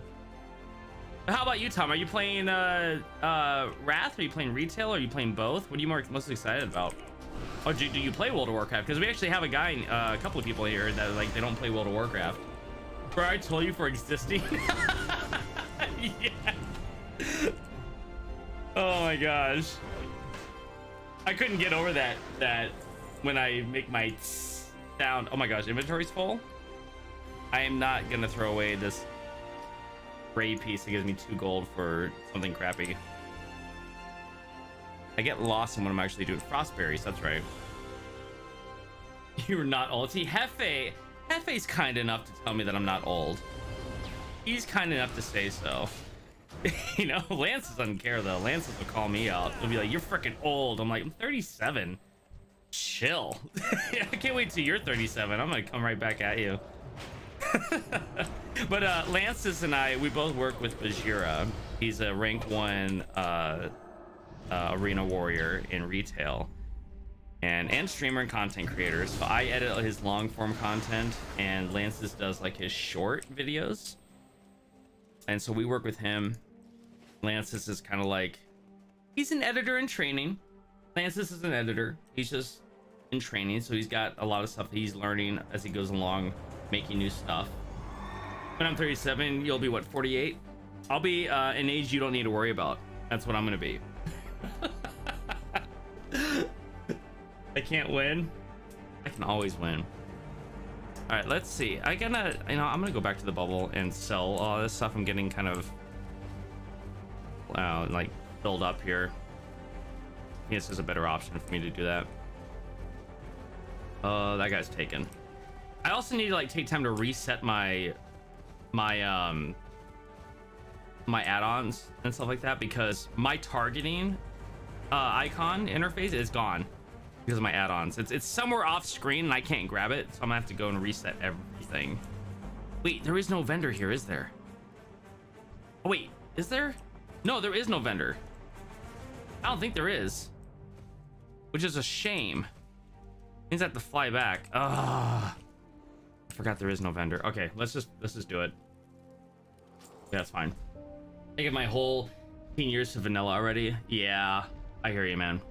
Speaker 1: But how about you, Tom? Are you playing Wrath? Are you playing Retail? Or are you playing both? What are you most excited about? Oh, do you play World of Warcraft? Because we actually have a guy, a couple of people here that like they don't play World of Warcraft. Bro, I told you for existing. Yeah. Oh my gosh. I couldn't get over that when I make my sound. Oh my gosh, inventory's full. I am not gonna throw away this gray piece that gives me 2 gold for something crappy. I get lost in when I'm actually doing frostberries. That's right. You're not old. See, Hefe's kind enough to tell me that I'm not old. He's kind enough to say so. You know, Lance doesn't care though. Lance will call me out. He'll be like, "You're freaking old." I'm like, "I'm 37. Chill." I can't wait till you're 37. I'm gonna come right back at you. But Lances and I, we both work with Bajira. He's a rank 1 arena warrior in Retail, and streamer and content creator. So I edit his long form content, and Lances does like his short videos. And so we work with him. Lances is kind of like, he's an editor in training. Lances is an editor. He's just in training, so he's got a lot of stuff that he's learning as he goes along, making new stuff. When I'm 37, you'll be what, 48? I'll be an age you don't need to worry about. That's what I'm gonna be. I can't win. I can always win. All right, let's see. I'm gonna go back to the bubble and sell all this stuff. I'm getting kind of like filled up here. I think this is a better option for me to do that. That guy's taken. I also need to like take time to reset my add-ons and stuff like that, because my targeting icon interface is gone because of my add-ons. It's somewhere off screen and I can't grab it, so I'm gonna have to go and reset everything. Wait, there is no vendor here, is there? Oh wait, is there? No, there is no vendor. I don't think there is, which is a shame. Means I have to fly back. I forgot there is no vendor. Okay, let's just do it. Yeah, that's fine. I get my whole 10 years to vanilla already. Yeah, I hear you, man.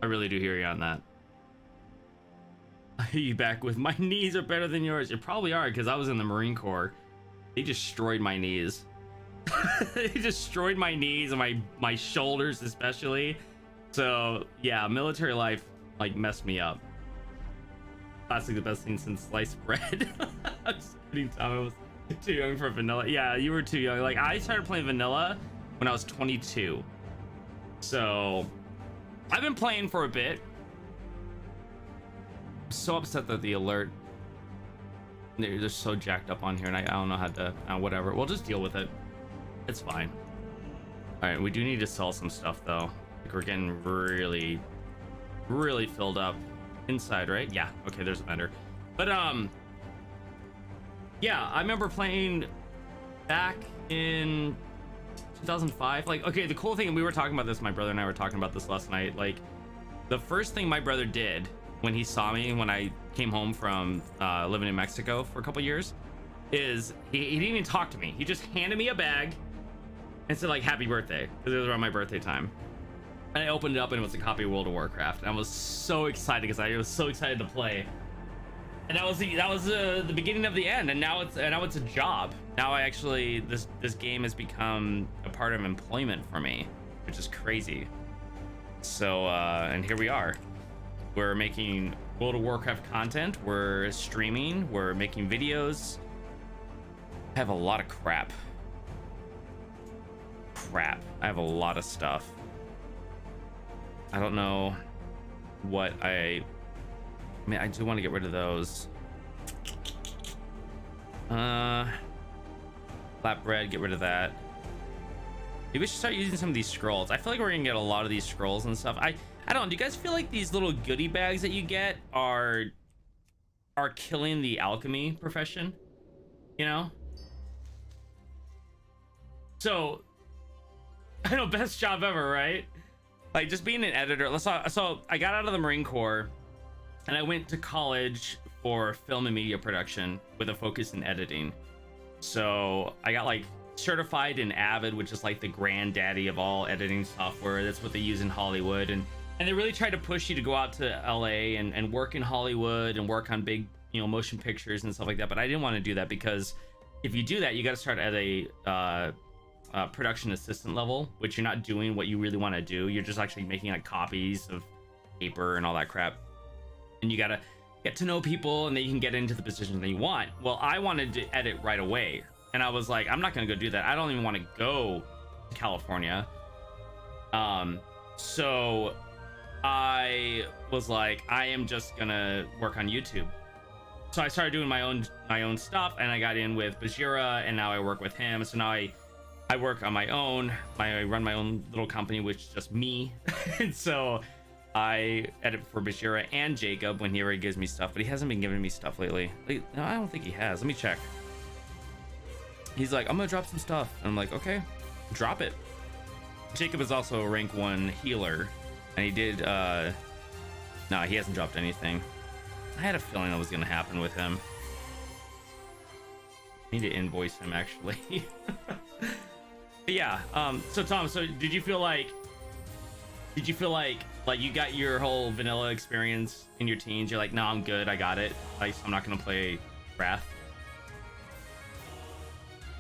Speaker 1: I really do hear you on that. I hear you back with my knees are better than yours. You probably are, because I was in the Marine Corps. They destroyed my knees. They destroyed my knees and my shoulders especially. So yeah, military life like messed me up. Classic, the best thing since sliced bread. I'm just kidding, Tom. I was too young for vanilla. Yeah, you were too young. Like, I started playing vanilla when I was 22. So I've been playing for a bit. I'm so upset that the alert, they're so jacked up on here, and I don't know how to whatever. We'll just deal with it. It's fine. All right, we do need to sell some stuff though. Like, we're getting really filled up inside, right? Yeah, okay, there's a vendor. But yeah, I remember playing back in 2005. Like, okay, the cool thing, we were talking about this, my brother and I were talking about this last night. Like, the first thing my brother did when he saw me when I came home from living in Mexico for a couple years is he didn't even talk to me. He just handed me a bag and said like, "Happy birthday," because it was around my birthday time. And I opened it up and it was a copy of World of Warcraft. And I was so excited because I was so excited to play. And that was the beginning of the end. And now it's a job. Now I actually this game has become a part of employment for me, which is crazy. So and here we are. We're making World of Warcraft content. We're streaming. We're making videos. I have a lot of crap. I have a lot of stuff. I don't know what I mean, I do want to get rid of those. Flatbread, get rid of that. Maybe we should start using some of these scrolls. I feel like we're gonna get a lot of these scrolls and stuff. I don't know. Do you guys feel like these little goodie bags that you get are killing the alchemy profession? You know? So, I know, best job ever, right? Like, just being an editor. So I got out of the Marine Corps, and I went to college for film and media production with a focus in editing. So I got like certified in Avid, which is like the granddaddy of all editing software. That's what they use in Hollywood, and they really try to push you to go out to LA and work in Hollywood and work on big, you know, motion pictures and stuff like that. But I didn't want to do that, because if you do that, you got to start at a production assistant level, which you're not doing what you really want to do. You're just actually making like copies of paper and all that crap, and you got to get to know people, and then you can get into the position that you want. Well, I wanted to edit right away, and I was like, I'm not gonna go do that. I don't even want to go to California. So I was like, I am just gonna work on YouTube. So I started doing my own stuff, and I got in with Bajira, and now I work with him. So now I work on my own. I run my own little company, which is just me. And so I edit for Bashira and Jacob when he already gives me stuff, but he hasn't been giving me stuff lately. No, I don't think he has. Let me check. He's like, I'm gonna drop some stuff. And I'm like, okay, drop it. Jacob is also a rank 1 healer, and he did, no, he hasn't dropped anything. I had a feeling that was gonna happen with him. I need to invoice him, actually. But yeah, so Tom, so did you feel like you got your whole vanilla experience in your teens? You're like, no, I'm good, I got it. Like, I'm not gonna play Wrath.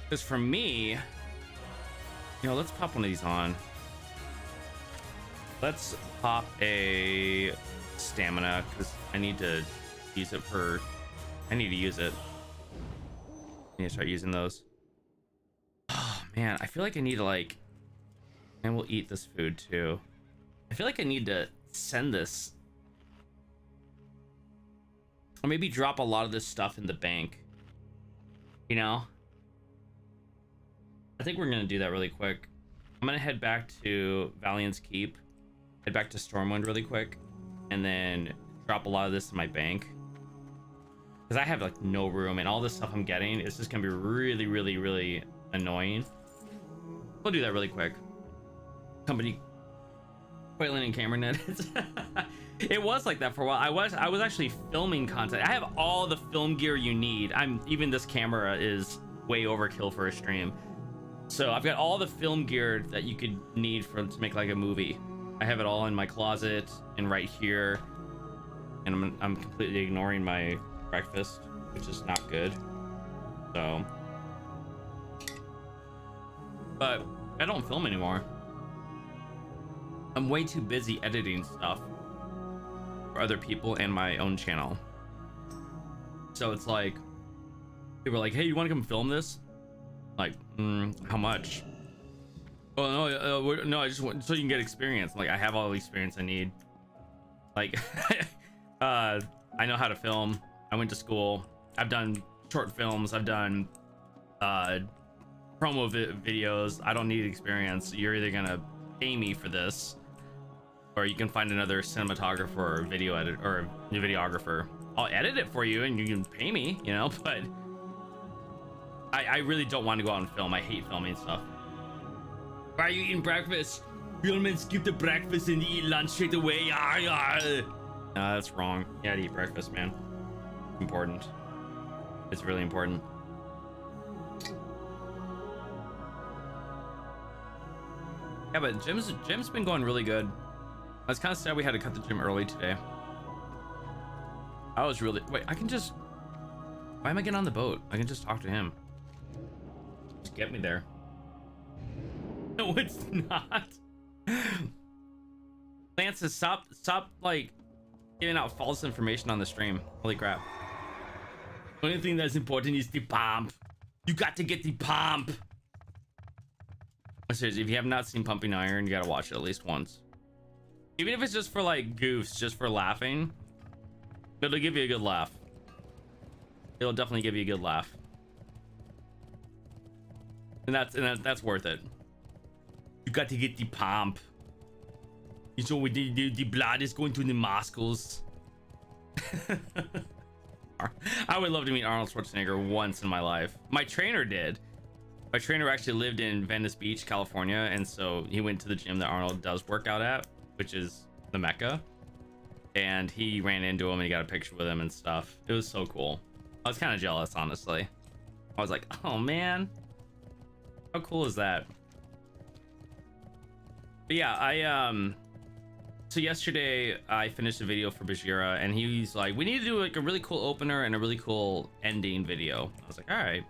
Speaker 1: Because for me, you know, let's pop one of these on. Let's pop a stamina, because I need to use it for. I need to use it. I need to start using those. Oh man, I feel like I need to like. And we'll eat this food too. I feel like I need to send this, or maybe drop a lot of this stuff in the bank, you know. I think we're gonna do that really quick. I'm gonna head back to Valiant's Keep, head back to Stormwind really quick, and then drop a lot of this in my bank, because I have like no room, and all this stuff I'm getting is just gonna be really, really, really annoying. We'll do that really quick. Company Quailin and CameraNet. It was like that for a while. I was actually filming content. I have all the film gear you need. Even this camera is way overkill for a stream. So I've got all the film gear that you could need to make like a movie. I have it all in my closet and right here. And I'm completely ignoring my breakfast, which is not good. So, but I don't film anymore. I'm way too busy editing stuff for other people and my own channel. So it's like, people are like, hey, you want to come film this? Like, how much? Oh, no, I just want, so you can get experience. Like, I have all the experience I need. Like, I know how to film. I went to school. I've done short films. I've done promo videos. I don't need experience. You're either gonna pay me for this, or you can find another cinematographer or video editor or videographer. I'll edit it for you and you can pay me, you know, but I really don't want to go out and film. I hate filming stuff. Why are you eating breakfast? Gentlemen, skip the breakfast and eat lunch straight away. No, that's wrong. You gotta eat breakfast, man. It's important. It's really important. Yeah, but gym's been going really good. I was kind of sad we had to cut the gym early today. I was really... Wait, I can just... Why am I getting on the boat? I can just talk to him. Just get me there. No, it's not. Lance says, stop, like, Giving out false information on the stream. Holy crap. Only thing that's important is the pump. You got to get the pump. Seriously, if you have not seen Pumping Iron, you gotta watch it at least once. Even if it's just for like goofs, just for laughing, it'll give you a good laugh. It'll definitely give you a good laugh. And that's worth it. You got to get the pump. So the blood is going to the muscles. I would love to meet Arnold Schwarzenegger once in my life. My trainer did. My trainer actually lived in Venice Beach, California, and so he went to the gym that Arnold does work out at, which is the Mecca. And he ran into him and he got a picture with him and stuff. It was so cool. I was kind of jealous, honestly. I was like, oh man, how cool is that? But yeah, so yesterday I finished a video for Bajira and he's like, we need to do like a really cool opener and a really cool ending video. I was like, all right.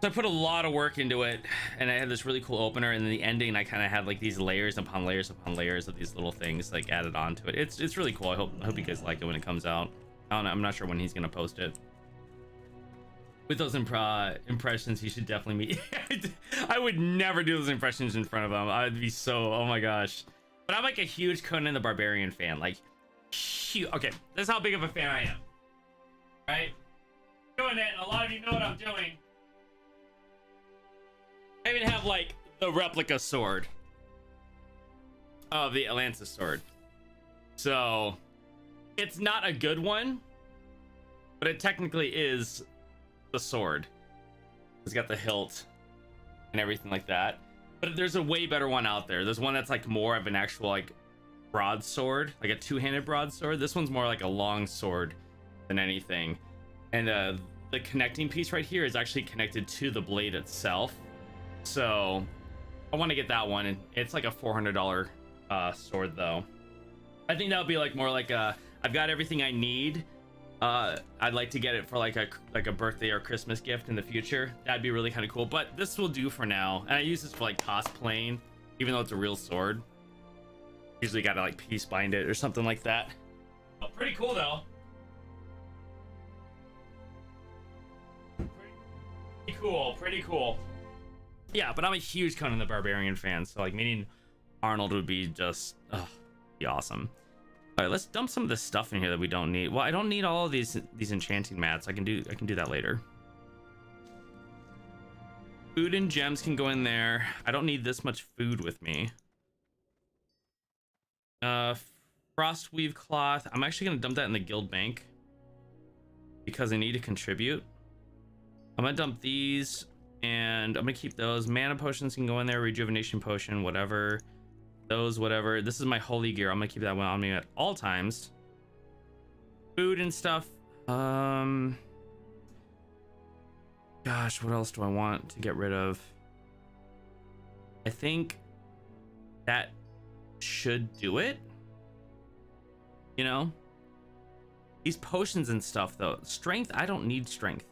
Speaker 1: So I put a lot of work into it and I had this really cool opener, and then the ending I kind of had like these layers upon layers upon layers of these little things like added onto it. It's really cool. I hope you guys like it when it comes out. I don't know, I'm not sure when he's gonna post it. With those impressions, he should definitely meet. I would never do those impressions in front of him. I'd be so, oh my gosh. But I'm like a huge Conan the Barbarian fan. Like, huge. Okay, this is how big of a fan I am. Right? Doing it, and a lot of you know what I'm doing. I even have like the replica sword of the Atlantis sword. So it's not a good one, but it technically is the sword. It's got the hilt and everything like that. But there's a way better one out there. There's one that's like more of an actual like broadsword, like a two-handed broadsword. This one's more like a long sword than anything. And the connecting piece right here is actually connected to the blade itself. So I want to get that one, and it's like a $400 sword though. I think that would be like more like a, I've got everything I need. I'd like to get it for like a birthday or Christmas gift in the future. That'd be really kind of cool, but this will do for now. And I use this for like cosplaying, even though it's a real sword. Usually gotta like piece bind it or something like that. Oh, pretty cool though. Pretty cool. Yeah, but I'm a huge Conan the Barbarian fan, so like meeting Arnold would be just be awesome. All right, let's dump some of this stuff in here that we don't need. Well, I don't need all of these enchanting mats. I can do that later. Food and gems can go in there. I don't need this much food with me. Frostweave cloth. I'm actually gonna dump that in the guild bank because I need to contribute. I'm gonna dump these and I'm gonna keep those. Mana potions can go in there. Rejuvenation potion, whatever. Those, whatever. This is my holy gear. I'm gonna keep that one on me at all times. Food and stuff. Gosh, what else do I want to get rid of? I think that should do it. You know? These potions and stuff though. Strength, I don't need strength.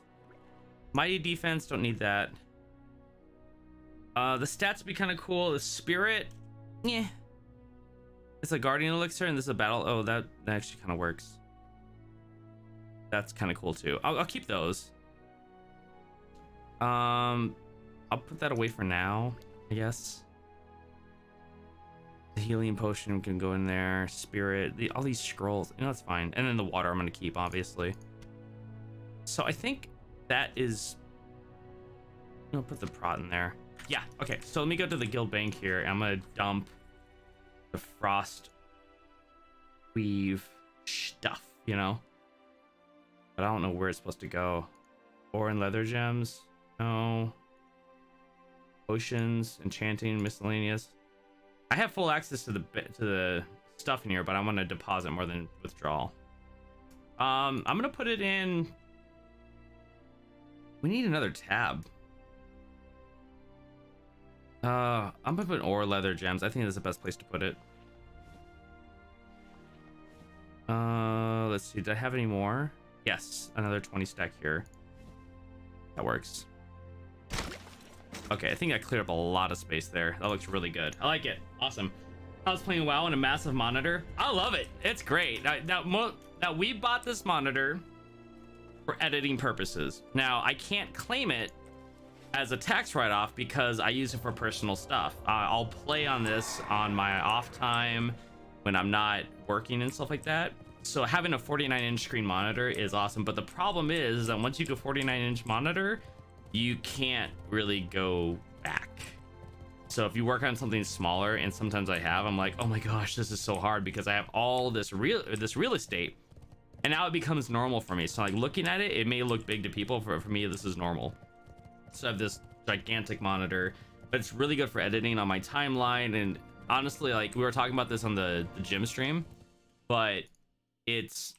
Speaker 1: Mighty defense, don't need that. The stats would be kind of cool. The spirit, yeah. It's a guardian elixir and this is a battle. Oh, that actually kind of works. That's kind of cool too. I'll keep those. I'll put that away for now, I guess. The healing potion can go in there. Spirit, all these scrolls, you know, it's fine. And then the water I'm gonna keep, obviously. So I think that is, I'll put the prot in there. Yeah, okay, so let me go to the guild bank here. I'm gonna dump the frost weave stuff, you know, but I don't know where it's supposed to go. Ore and leather gems, no. Potions, enchanting, miscellaneous. I have full access to the stuff in here, but I want to deposit more than withdrawal. I'm gonna put it in. We need another tab. I'm gonna put ore, leather, gems. I think that's the best place to put it. Let's see. Did I have any more? Yes, another 20 stack here. That works. Okay, I think I cleared up a lot of space there. That looks really good. I like it. Awesome. I was playing WoW on a massive monitor. I love it. It's great. Now we bought this monitor for editing purposes. Now I can't claim it as a tax write-off because I use it for personal stuff. I'll play on this on my off time when I'm not working and stuff like that. So having a 49-inch screen monitor is awesome. But the problem is that once you go 49-inch monitor, you can't really go back. So if you work on something smaller, and sometimes I'm like, oh my gosh, this is so hard because I have all this real estate, and now it becomes normal for me. So like looking at it, it may look big to people. For me, this is normal. So I have this gigantic monitor, but it's really good for editing on my timeline. And honestly, like we were talking about this on the gym stream, but it's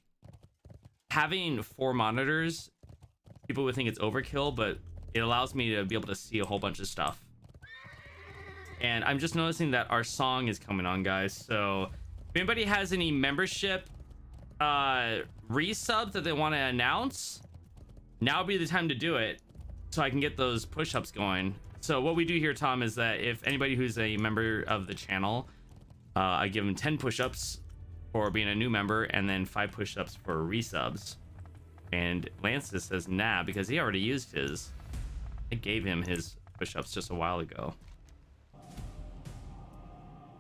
Speaker 1: having 4 monitors. People would think it's overkill, but it allows me to be able to see a whole bunch of stuff. And I'm just noticing that our song is coming on, guys. So if anybody has any membership resubs that they want to announce, now would be the time to do it so I can get those push-ups going. So what we do here, Tom, is that if anybody who's a member of the channel, I give them 10 push-ups for being a new member, and then 5 push-ups for resubs. And Lance just says nah because he already used his. I gave him his push-ups just a while ago.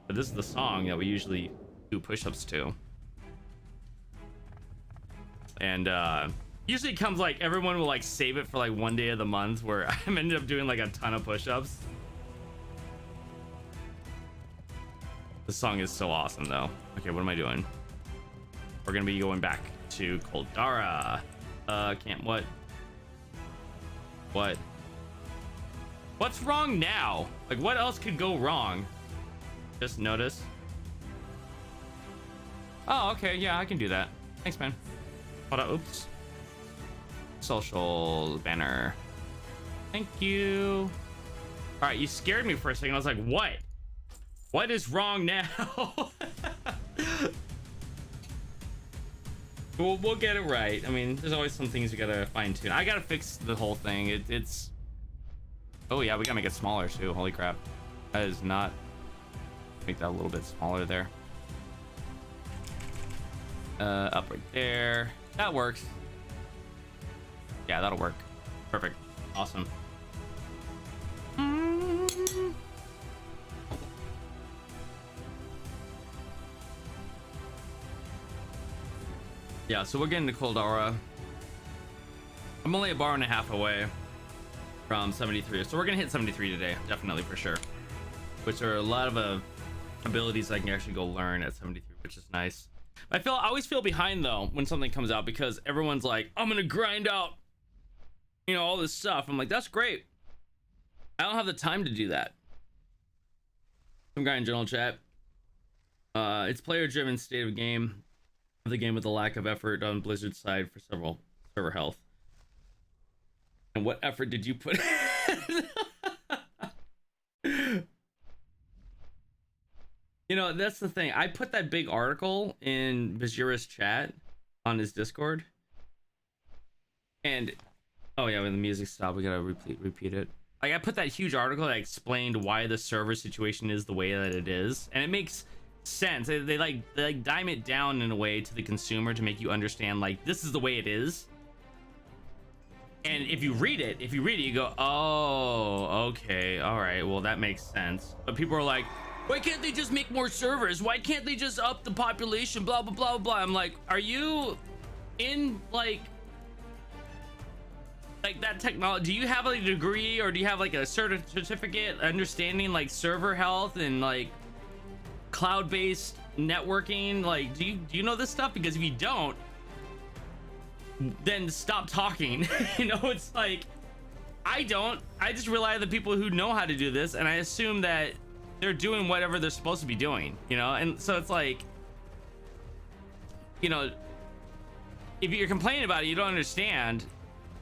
Speaker 1: But this is the song that we usually do push-ups to. And usually it comes like everyone will like save it for like one day of the month where I'm ended up doing like a ton of push-ups. The song is so awesome though. Okay, what am I doing? We're gonna be going back to Koldara. Can't what? What? What's wrong now? Like what else could go wrong? Just notice. Oh, okay, yeah, I can do that. Thanks, man. Hold on, oops. Social banner. Thank you. All right, you scared me for a second. I was like, what? What is wrong now? We'll get it right. I mean, there's always some things we gotta fine tune. I gotta fix the whole thing. It's. Oh yeah, we gotta make it smaller too. Holy crap, that is not. Make that a little bit smaller there. Up right there. That works. Yeah, that'll work. Perfect. Awesome. Yeah, so we're getting to Koldara. I'm only a bar and a half away from 73, so we're gonna hit 73 today, definitely for sure. Which are a lot of abilities I can actually go learn at 73, which is nice. I always feel behind though when something comes out because everyone's like, I'm gonna grind out, you know, all this stuff. I'm like, that's great. I don't have the time to do that. Some guy in general chat. It's player-driven state of game of the game with a lack of effort on Blizzard's side for several server health. And what effort did you put in? You know, that's the thing. I put that big article in Bajira's chat on his Discord. And, oh yeah, when the music stopped, we gotta repeat it. Like, I put that huge article that explained why the server situation is the way that it is. And it makes sense. They like dime it down in a way to the consumer to make you understand, like, this is the way it is. And if you read it, you go, oh, okay, all right, well, that makes sense. But people are like, why can't they just make more servers? Why can't they just up the population? Blah, blah, blah, blah. I'm like, are you in like that technology? Do you have like a degree or do you have like a certificate understanding like server health and like cloud-based networking? Like, do you know this stuff? Because if you don't, then stop talking. You know, it's like, I just rely on the people who know how to do this, and I assume that they're doing whatever they're supposed to be doing, you know? And so it's like, you know, if you're complaining about it, you don't understand,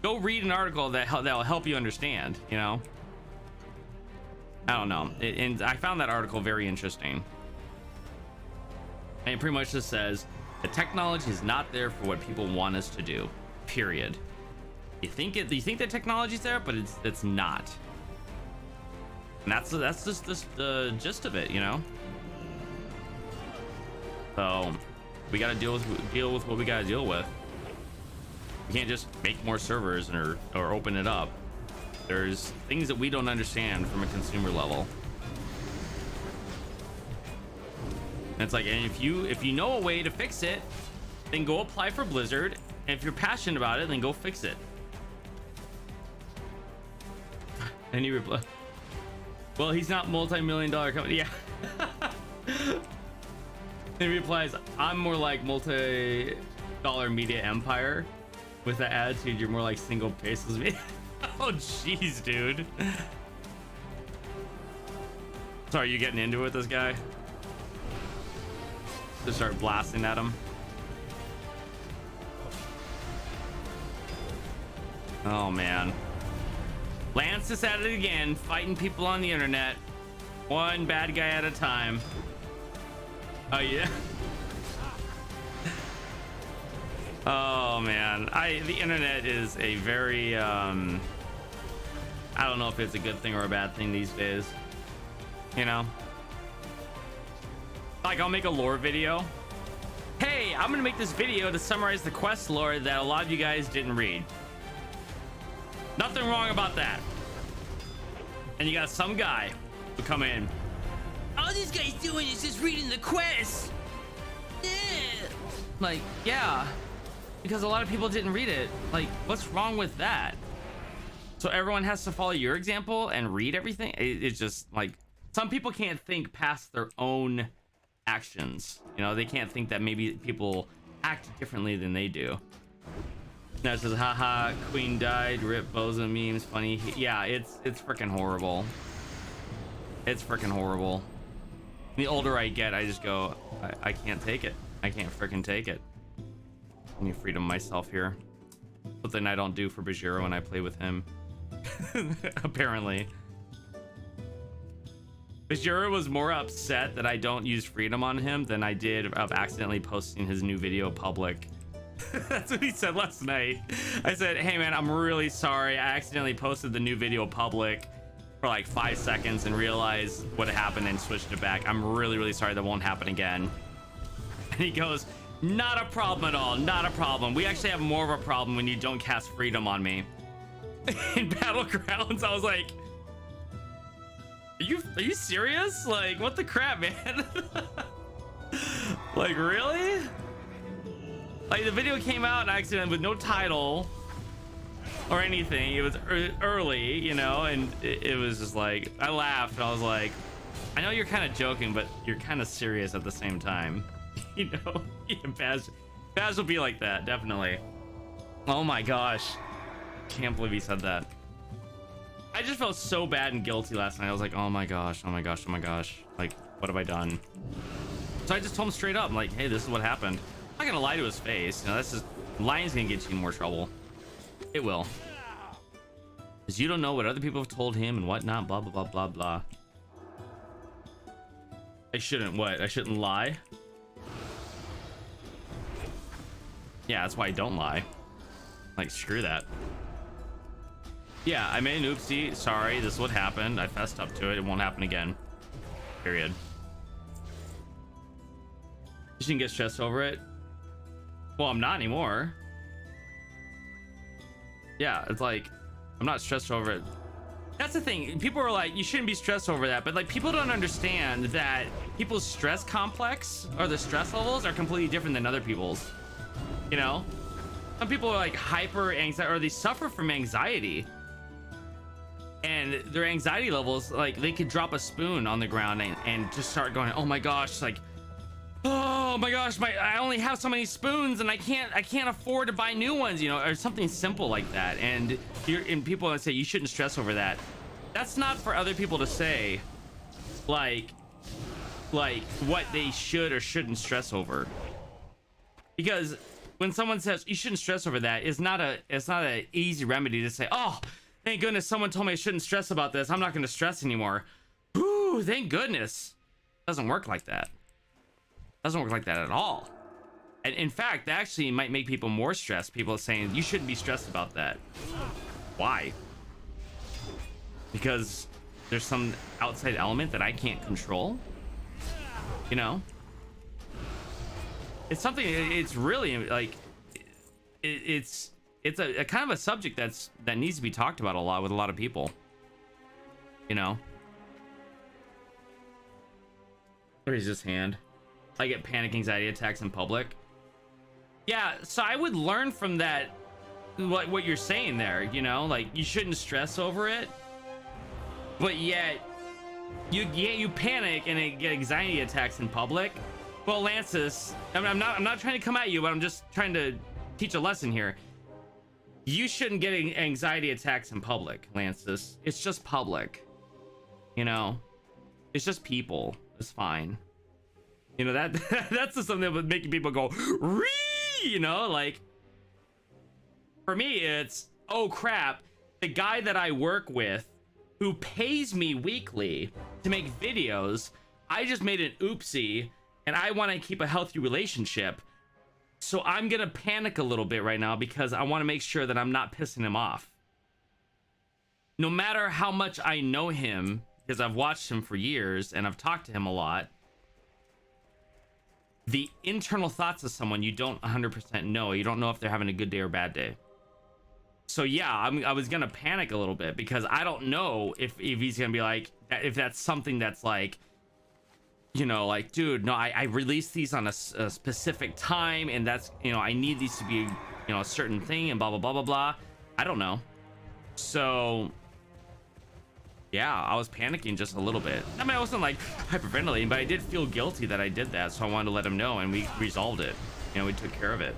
Speaker 1: go read an article that'll help you understand, you know? I don't know. And I found that article very interesting. And it pretty much just says, the technology is not there for what people want us to do, period. You think the technology's there, but it's not. And that's just the gist of it, you know? So we got to deal with what we got to deal with. We can't just make more servers or open it up. There's things that we don't understand from a consumer level. And it's like, and if you know a way to fix it, then go apply for Blizzard. And if you're passionate about it, then go fix it. And he replied, well, he's not multi-million-dollar company. Yeah. And he replies, I'm more like multi-dollar media empire. With that attitude, you're more like single pesos. Oh, jeez, dude. So are you getting into it with this guy? To start blasting at him? Oh, man. Lance is at it again, fighting people on the internet. One bad guy at a time. Oh, yeah. Oh, man. The internet is a very, I don't know if it's a good thing or a bad thing these days. You know? Like, I'll make a lore video. Hey, I'm gonna make this video to summarize the quest lore that a lot of you guys didn't read. Nothing wrong about that. And you got some guy who come in. All this guy's doing is just reading the quest. Yeah. Like, yeah. Because a lot of people didn't read it. Like, what's wrong with that? So everyone has to follow your example and read everything? It's just like, some people can't think past their own actions. You know, they can't think that maybe people act differently than they do. Now it says, haha, Queen died, rip Boza memes, funny. Yeah, it's freaking horrible. It's freaking horrible. The older I get, I just go, I can't take it. I can't freaking take it. I need freedom myself here. Something I don't do for Bajiro when I play with him. Apparently. Bajiro was more upset that I don't use freedom on him than I did of accidentally posting his new video public. That's what he said last night. I said, hey man, I'm really sorry. I accidentally posted the new video public for like 5 seconds and realized what happened and switched it back. I'm really, really sorry. That won't happen again. And he goes, not a problem at all. Not a problem. We actually have more of a problem when you don't cast freedom on me. In Battlegrounds, I was like, are you serious? Like, what the crap, man? Like, really? Like, the video came out accidentally with no title or anything. It was early, you know, and it was just like, I laughed and I was like, I know you're kind of joking, but you're kind of serious at the same time. You know, yeah, Baz will be like that, definitely. Oh my gosh. Can't believe he said that. I just felt so bad and guilty last night. I was like, oh my gosh, oh my gosh, oh my gosh. Like, what have I done? So I just told him straight up, I'm like, hey, this is what happened. I'm not gonna lie to his face. You know, that's just, lying's gonna get you in more trouble. It will. Because you don't know what other people have told him and whatnot, blah, blah, blah, blah, blah. I shouldn't what? I shouldn't lie? Yeah, that's why I don't lie. Like, screw that. Yeah, I made an oopsie. Sorry, this is what happened. I fessed up to it. It won't happen again. Period. You shouldn't get stressed over it. Well, I'm not anymore. Yeah, it's like, I'm not stressed over it. That's the thing. People are like, you shouldn't be stressed over that. But like, people don't understand that people's stress complex or the stress levels are completely different than other people's. You know? Some people are like hyper anxiety, or they suffer from anxiety. And their anxiety levels, like, they could drop a spoon on the ground and just start going, oh my gosh, like, oh my gosh, I only have so many spoons and I can't afford to buy new ones, you know, or something simple like that. And people that say you shouldn't stress over that. That's not for other people to say, like what they should or shouldn't stress over. Because when someone says you shouldn't stress over that, it's not a easy remedy to say, oh, thank goodness someone told me I shouldn't stress about this. I'm not going to stress anymore. Ooh, thank goodness. It doesn't work like that. Doesn't work like that at all. And in fact, that actually might make people more stressed. People are saying you shouldn't be stressed about that. Why? Because there's some outside element that I can't control, you know? it's something, it's really like it's a kind of a subject that needs to be talked about a lot with a lot of people, you know. Raise his hand. I get panic anxiety attacks in public. Yeah, so I would learn from that what you're saying there, you know, like you shouldn't stress over it, but yet you panic and get anxiety attacks in public. Well, Lancis, I mean, I'm not trying to come at you, but I'm just trying to teach a lesson here. You shouldn't get anxiety attacks in public, Lancis. It's just public, you know. It's just people. It's fine. You know, that that's just something that would make people go, Ree! You know, like for me, it's, oh crap, the guy that I work with who pays me weekly to make videos, I just made an oopsie and I want to keep a healthy relationship. So I'm going to panic a little bit right now because I want to make sure that I'm not pissing him off. No matter how much I know him, because I've watched him for years and I've talked to him a lot, the internal thoughts of someone you don't 100% know. You don't know if they're having a good day or bad day. So yeah, I was gonna panic a little bit because I don't know if he's gonna be like, if that's something that's like, you know, like, dude, no, I released these on a specific time and that's, you know, I need these to be, you know, a certain thing and blah blah blah blah blah. I don't know. So yeah, I was panicking just a little bit. I mean, I wasn't like hyperventilating, but I did feel guilty that I did that, so I wanted to let him know and we resolved it. You know, we took care of it.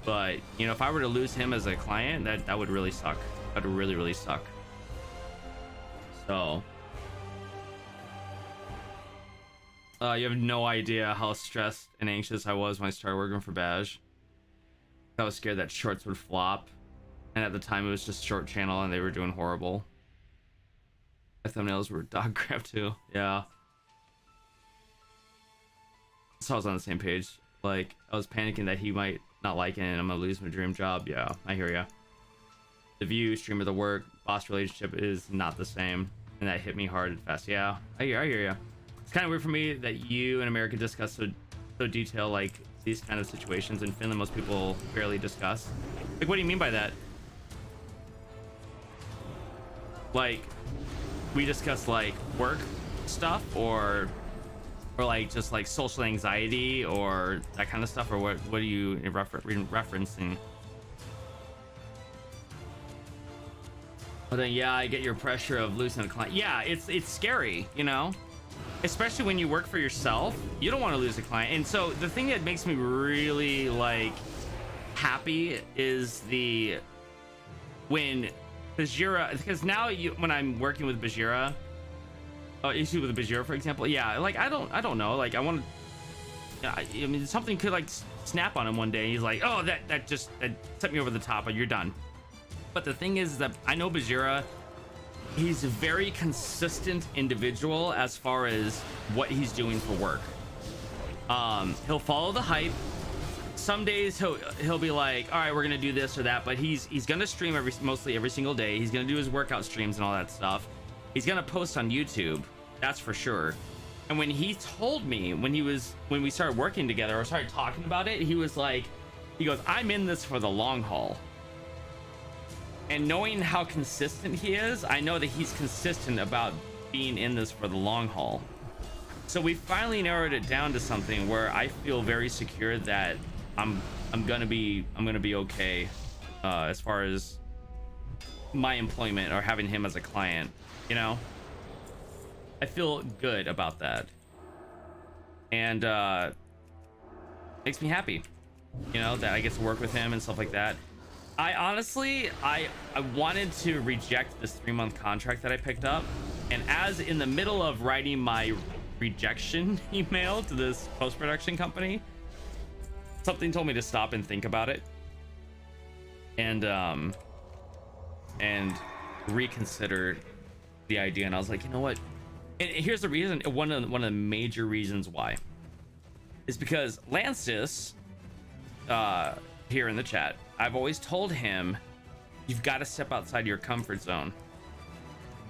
Speaker 1: But, you know, if I were to lose him as a client, that would really suck. That would really, really suck. So you have no idea how stressed and anxious I was when I started working for Baj. I was scared that shorts would flop, and at the time it was just short channel and they were doing horrible. My thumbnails were dog crap too. Yeah. So I was on the same page. Like, I was panicking that he might not like it and I'm gonna lose my dream job. Yeah, I hear ya. The view, streamer, the work, boss relationship is not the same, and that hit me hard and fast. Yeah, I hear ya. It's kind of weird for me that you and America discuss so detail like these kind of situations. In Finland, most people barely discuss. Like, what do you mean by that? Like, we discuss like work stuff or like just like social anxiety or that kind of stuff, or what are you referencing? But then yeah, I get your pressure of losing a client. Yeah, it's scary, you know, especially when you work for yourself. You don't want to lose a client. And so the thing that makes me really like happy is when Bajheera, because now when I'm working with Bajheera, issue with Bajheera, for example, yeah, like I don't know, like I want to, I mean, something could like snap on him one day. He's like, oh, that set me over the top, and you're done. But the thing is that I know Bajheera, he's a very consistent individual as far as what he's doing for work. He'll follow the hype. Some days he'll be like, all right, we're gonna do this or that, but he's gonna stream mostly every single day. He's gonna do his workout streams and all that stuff. He's gonna post on YouTube, that's for sure. And when he told me when we started working together or started talking about it, he was like, he goes, I'm in this for the long haul. And knowing how consistent he is, I know that he's consistent about being in this for the long haul. So we finally narrowed it down to something where I feel very secure that I'm gonna be okay as far as my employment or having him as a client, you know. I feel good about that, and makes me happy, you know, that I get to work with him and stuff like that. I honestly I wanted to reject this 3-month contract that I picked up, and as in the middle of writing my rejection email to this post-production company, something told me to stop and think about it and reconsider the idea. And I was like, you know what, and here's the reason. One of the major reasons why is because Lancis here in the chat, I've always told him, you've got to step outside your comfort zone.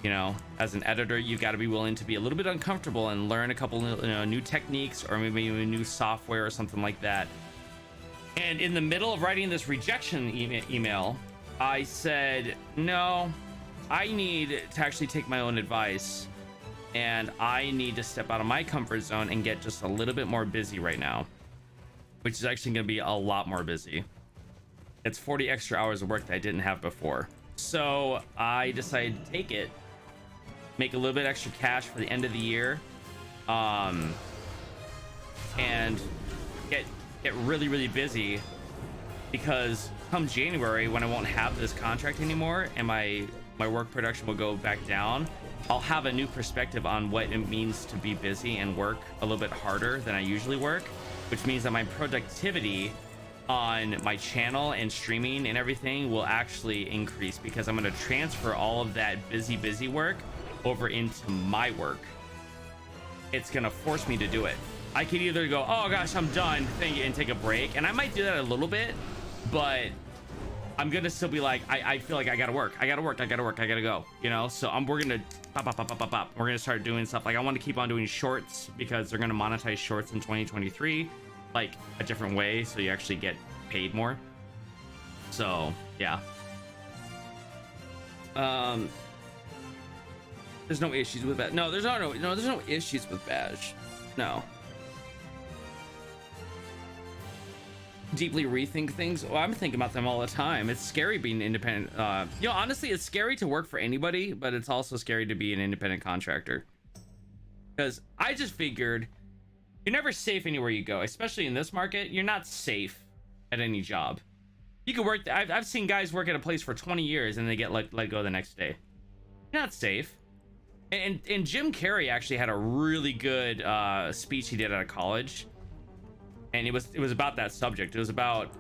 Speaker 1: You know, as an editor, you got to be willing to be a little bit uncomfortable and learn a couple, you know, new techniques or maybe a new software or something like that. And in the middle of writing this rejection email, I said, no, I need to actually take my own advice, and I need to step out of my comfort zone and get just a little bit more busy right now, which is actually going to be a lot more busy. It's 40 extra hours of work that I didn't have before. So I decided to take it, make a little bit extra cash for the end of the year, and get really busy, because come January, when I won't have this contract anymore and my work production will go back down, I'll have a new perspective on what it means to be busy and work a little bit harder than I usually work, which means that my productivity on my channel and streaming and everything will actually increase, because I'm going to transfer all of that busy work over into my work. It's going to force me to do it. I could either go, oh gosh, I'm done, thank you, and take a break, and I might do that a little bit, but I'm gonna still be like, I feel like I gotta work, I gotta go, you know. So we're gonna pop. We're gonna start doing stuff like, I want to keep on doing shorts, because they're gonna monetize shorts in 2023, like a different way, so you actually get paid more. So yeah. There's no issues with that. No, there's no issues with Bash. No. Deeply rethink things. Well, I'm thinking about them all the time. It's scary being independent. You know, honestly, it's scary to work for anybody, but it's also scary to be an independent contractor, because I just figured you're never safe anywhere you go, especially in this market. You're not safe at any job. You could work. I've seen guys work at a place for 20 years and they get let go the next day. You're not safe. And Jim Carrey actually had a really good speech he did out of college. And it was about that subject. It was about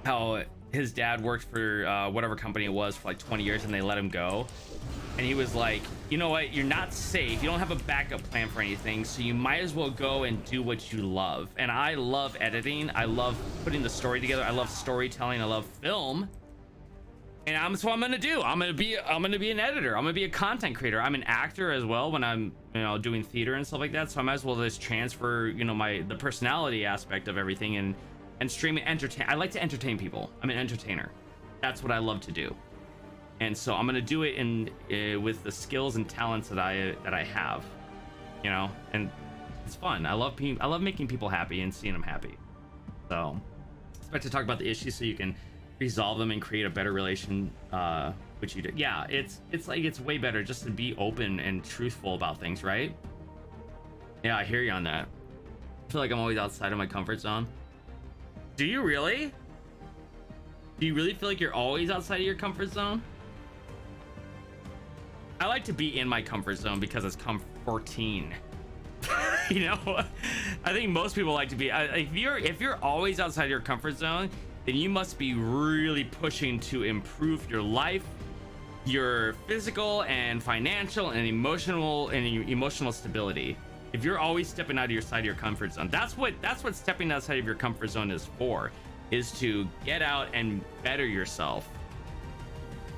Speaker 1: how his dad worked for whatever company it was for like 20 years and they let him go. And he was like, you know what? You're not safe. You don't have a backup plan for anything. So you might as well go and do what you love. And I love editing. I love putting the story together. I love storytelling. I love film. And that's what I'm gonna do. I'm gonna be an editor. I'm gonna be a content creator. I'm an actor as well when I'm, you know, doing theater and stuff like that. So I might as well just transfer, you know, the personality aspect of everything and stream and entertain. I like to entertain people. I'm an entertainer. That's what I love to do. And so I'm gonna do it with the skills and talents that I have, you know. And it's fun. I love making people happy and seeing them happy. So I expect to talk about the issues so you can resolve them and create a better relation, which you do. Yeah, it's like, it's way better just to be open and truthful about things, right? Yeah, I hear you on that. I feel like I'm always outside of my comfort zone. Do you really? Do you really feel like you're always outside of your comfort zone? I like to be in my comfort zone because it's comforting. You know, I think most people like to be. If you're always outside your comfort zone, then you must be really pushing to improve your life, your physical and financial and emotional stability. If you're always stepping out of your side of your comfort zone, that's what stepping outside of your comfort zone is for, is to get out and better yourself.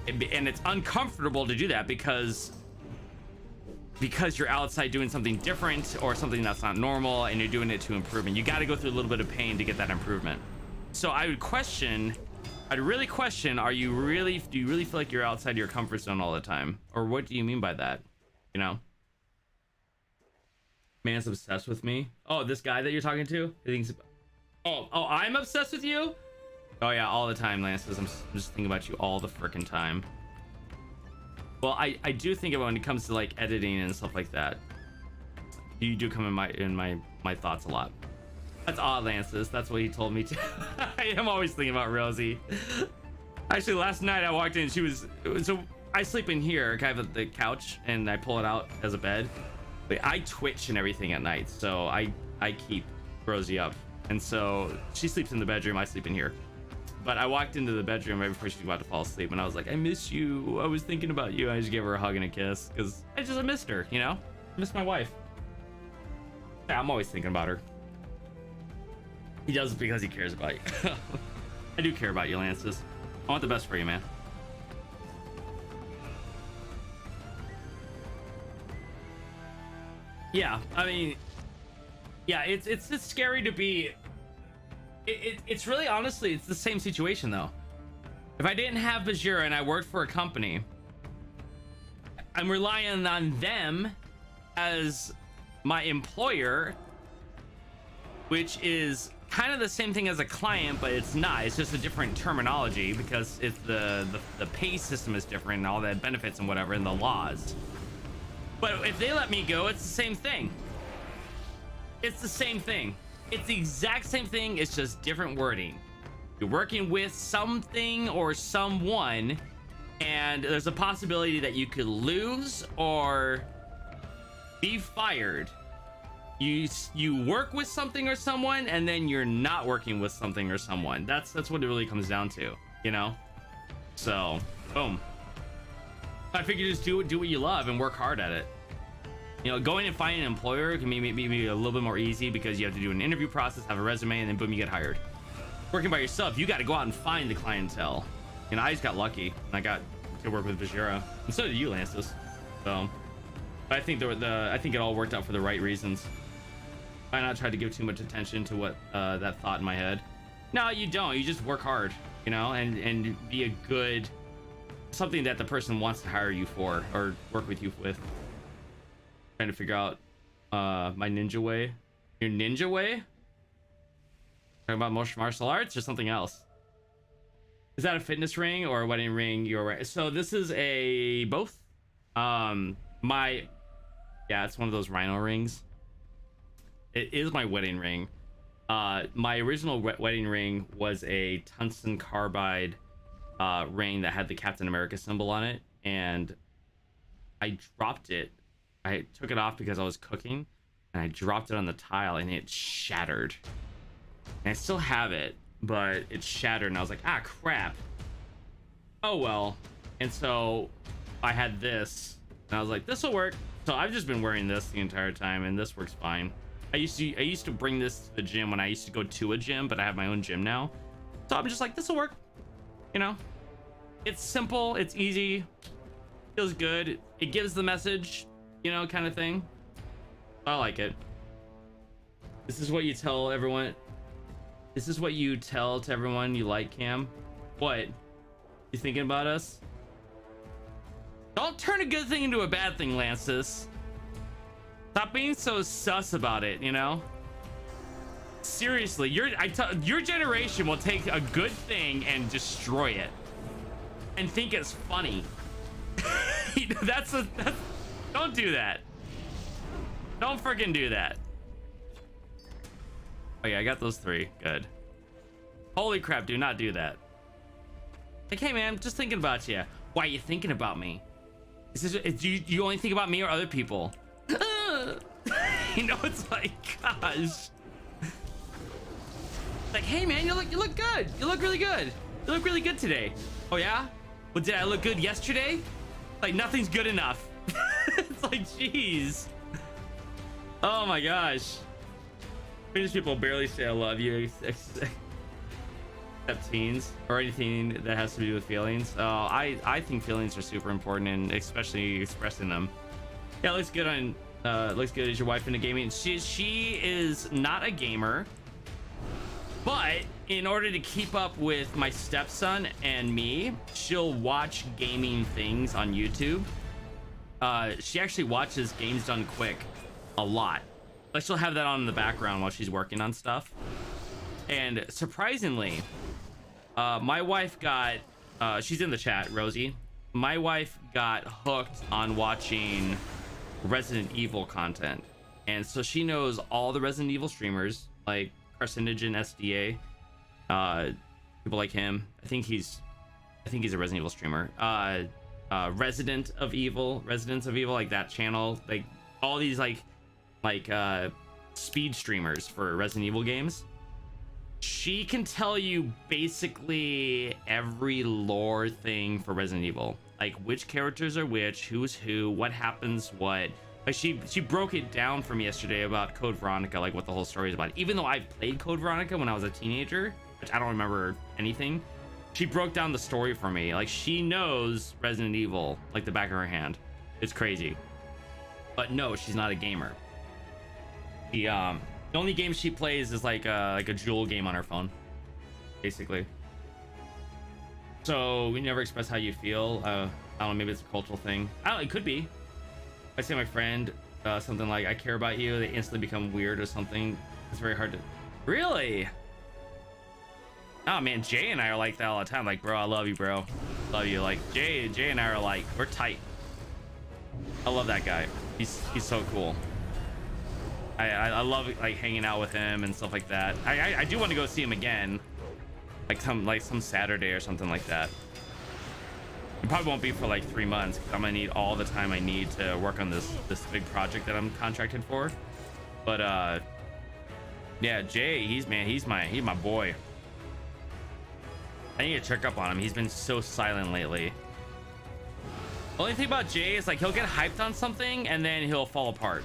Speaker 1: And it's uncomfortable to do that because you're outside doing something different or something that's not normal, and you're doing it to improve, and you got to go through a little bit of pain to get that improvement. So I'd really question, do you really feel like you're outside your comfort zone all the time? Or what do you mean by that? You know? Man's obsessed with me. Oh, this guy that you're talking to? He thinks, oh, I'm obsessed with you? Oh yeah, all the time, Lance. I'm just thinking about you all the freaking time. Well, I do think about when it comes to like editing and stuff like that. You do come in my thoughts a lot. That's odd, Lances. That's what he told me to. I am always thinking about Rosie. Actually, last night I walked in, so I sleep in here, kind of at the couch, and I pull it out as a bed. But I twitch and everything at night, so I keep Rosie up. And so she sleeps in the bedroom, I sleep in here. But I walked into the bedroom right before she was about to fall asleep, and I was like, I miss you. I was thinking about you. I just gave her a hug and a kiss, because I missed her, you know? I miss my wife. Yeah, I'm always thinking about her. He does it because he cares about you. I do care about you, Lances. I want the best for you, man. Yeah, I mean, yeah, it's just scary to be. It's really, honestly, it's the same situation though. If I didn't have Bajheera and I worked for a company, I'm relying on them as my employer, which is kind of the same thing as a client, but it's not. It's just a different terminology because it's the pay system is different and all that benefits and whatever and the laws. But if they let me go, it's the same thing. It's the same thing. It's the exact same thing. It's just different wording. You're working with something or someone, and there's a possibility that you could lose or be fired. You work with something or someone, and then you're not working with something or someone. That's what it really comes down to, you know. So boom. I figure just do what you love and work hard at it. You know, going and finding an employer can be a little bit more easy because you have to do an interview process, have a resume, and then boom, you get hired. Working by yourself, you got to go out and find the clientele. You know, I just got lucky and I got to work with Bajheera, and so did you, Lances. So, but I think I think it all worked out for the right reasons. I not try to give too much attention to what that thought in my head. No, you don't. You just work hard, you know, and be a good something that the person wants to hire you for or work with you with. Trying to figure out my ninja way. Your ninja way? Talking about martial arts or something else? Is that a fitness ring or a wedding ring? You're right. So this is a both. Yeah, it's one of those rhino rings. It is my wedding ring. My original wedding ring was a tungsten carbide ring that had the Captain America symbol on it, and I dropped it. I took it off because I was cooking, and I dropped it on the tile, and it shattered. And I still have it, but it shattered, and I was like, ah, crap. Oh well. And so I had this, and I was like, this will work. So I've just been wearing this the entire time, and this works fine. I used to bring this to the gym when I used to go to a gym, but I have my own gym now. So I'm just like, this will work. You know, it's simple, it's easy, feels good. It gives the message, you know, kind of thing. I like it. This is what you tell everyone. This is what you tell to everyone you like, Cam. What? You thinking about us? Don't turn a good thing into a bad thing, Lances. Stop being so sus about it, you know? Seriously, your generation will take a good thing and destroy it and think it's funny. Don't do that. Don't freaking do that. Oh yeah, I got those 3. Good. Holy crap, do not do that. Like, hey man, just thinking about you. Why are you thinking about me? Do you only think about me or other people? You know, it's like, gosh. Like, hey man, you look good. You look really good. You look really good today. Oh yeah? Well, did I look good yesterday? Like, nothing's good enough. It's like, jeez. Oh my gosh. British people barely say I love you, except teens or anything that has to do with feelings. I think feelings are super important, and especially expressing them. Yeah, it looks good on. Looks good. Is your wife into gaming? She is not a gamer, but in order to keep up with my stepson and me, she'll watch gaming things on YouTube. She actually watches Games Done Quick a lot. Like, she'll have that on in the background while she's working on stuff. And surprisingly, my wife got she's in the chat, Rosie. My wife got hooked on watching Resident Evil content, and so she knows all the Resident Evil streamers like Carcinogen SDA, people like him. I think he's a Resident Evil streamer. Residents of Evil, like that channel, like all these like speed streamers for Resident Evil games. She can tell you basically every lore thing for Resident Evil, like which characters are which, who's who, what happens what. Like, she broke it down for me yesterday about Code Veronica, like what the whole story is about. Even though I played Code Veronica when I was a teenager, which I don't remember anything, she broke down the story for me. Like, she knows Resident Evil like the back of her hand. It's crazy. But no, she's not a gamer. The only game she plays is like a Jewel game on her phone, basically. So we never express how you feel. I don't know, maybe it's a cultural thing. I don't know, it could be. If I say to my friend something like "I care about you," they instantly become weird or something. It's very hard to. Really? Oh man, Jay and I are like that all the time. Like, bro, I love you, bro. Love you. Like Jay and I are like, we're tight. I love that guy. He's so cool. I love like hanging out with him and stuff like that. I do want to go see him again, like some Saturday or something like that. It probably won't be for like 3 months because I'm gonna need all the time I need to work on this big project that I'm contracted for. But yeah, Jay, he's my boy. I need to check up on him. He's been so silent lately. Only thing about Jay is like he'll get hyped on something and then he'll fall apart.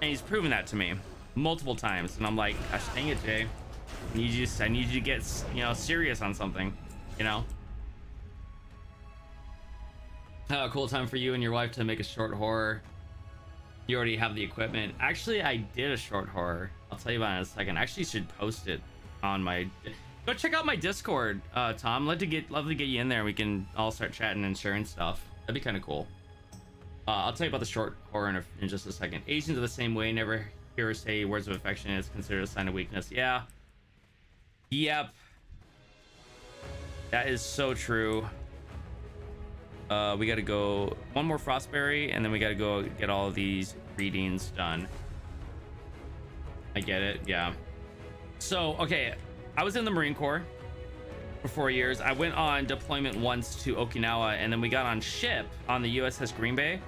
Speaker 1: And he's proven that to me multiple times. And I'm like, gosh dang it, Jay. I need you to get, you know, serious on something, you know? Cool time for you and your wife to make a short horror. You already have the equipment. Actually, I did a short horror. I'll tell you about it in a second. I actually should post it on my... Go check out my Discord, Tom. Love to get you in there. We can all start chatting and sharing stuff. That'd be kind of cool. I'll tell you about the short horror in just a second. Asians are the same way. Never hear her say words of affection is considered a sign of weakness. Yeah. Yep. That is so true. We gotta go one more Frostberry, and then we gotta go get all of these readings done. I get it. Yeah. So, okay. I was in the Marine Corps for 4 years. I went on deployment once to Okinawa, and then we got on ship on the USS Green Bay,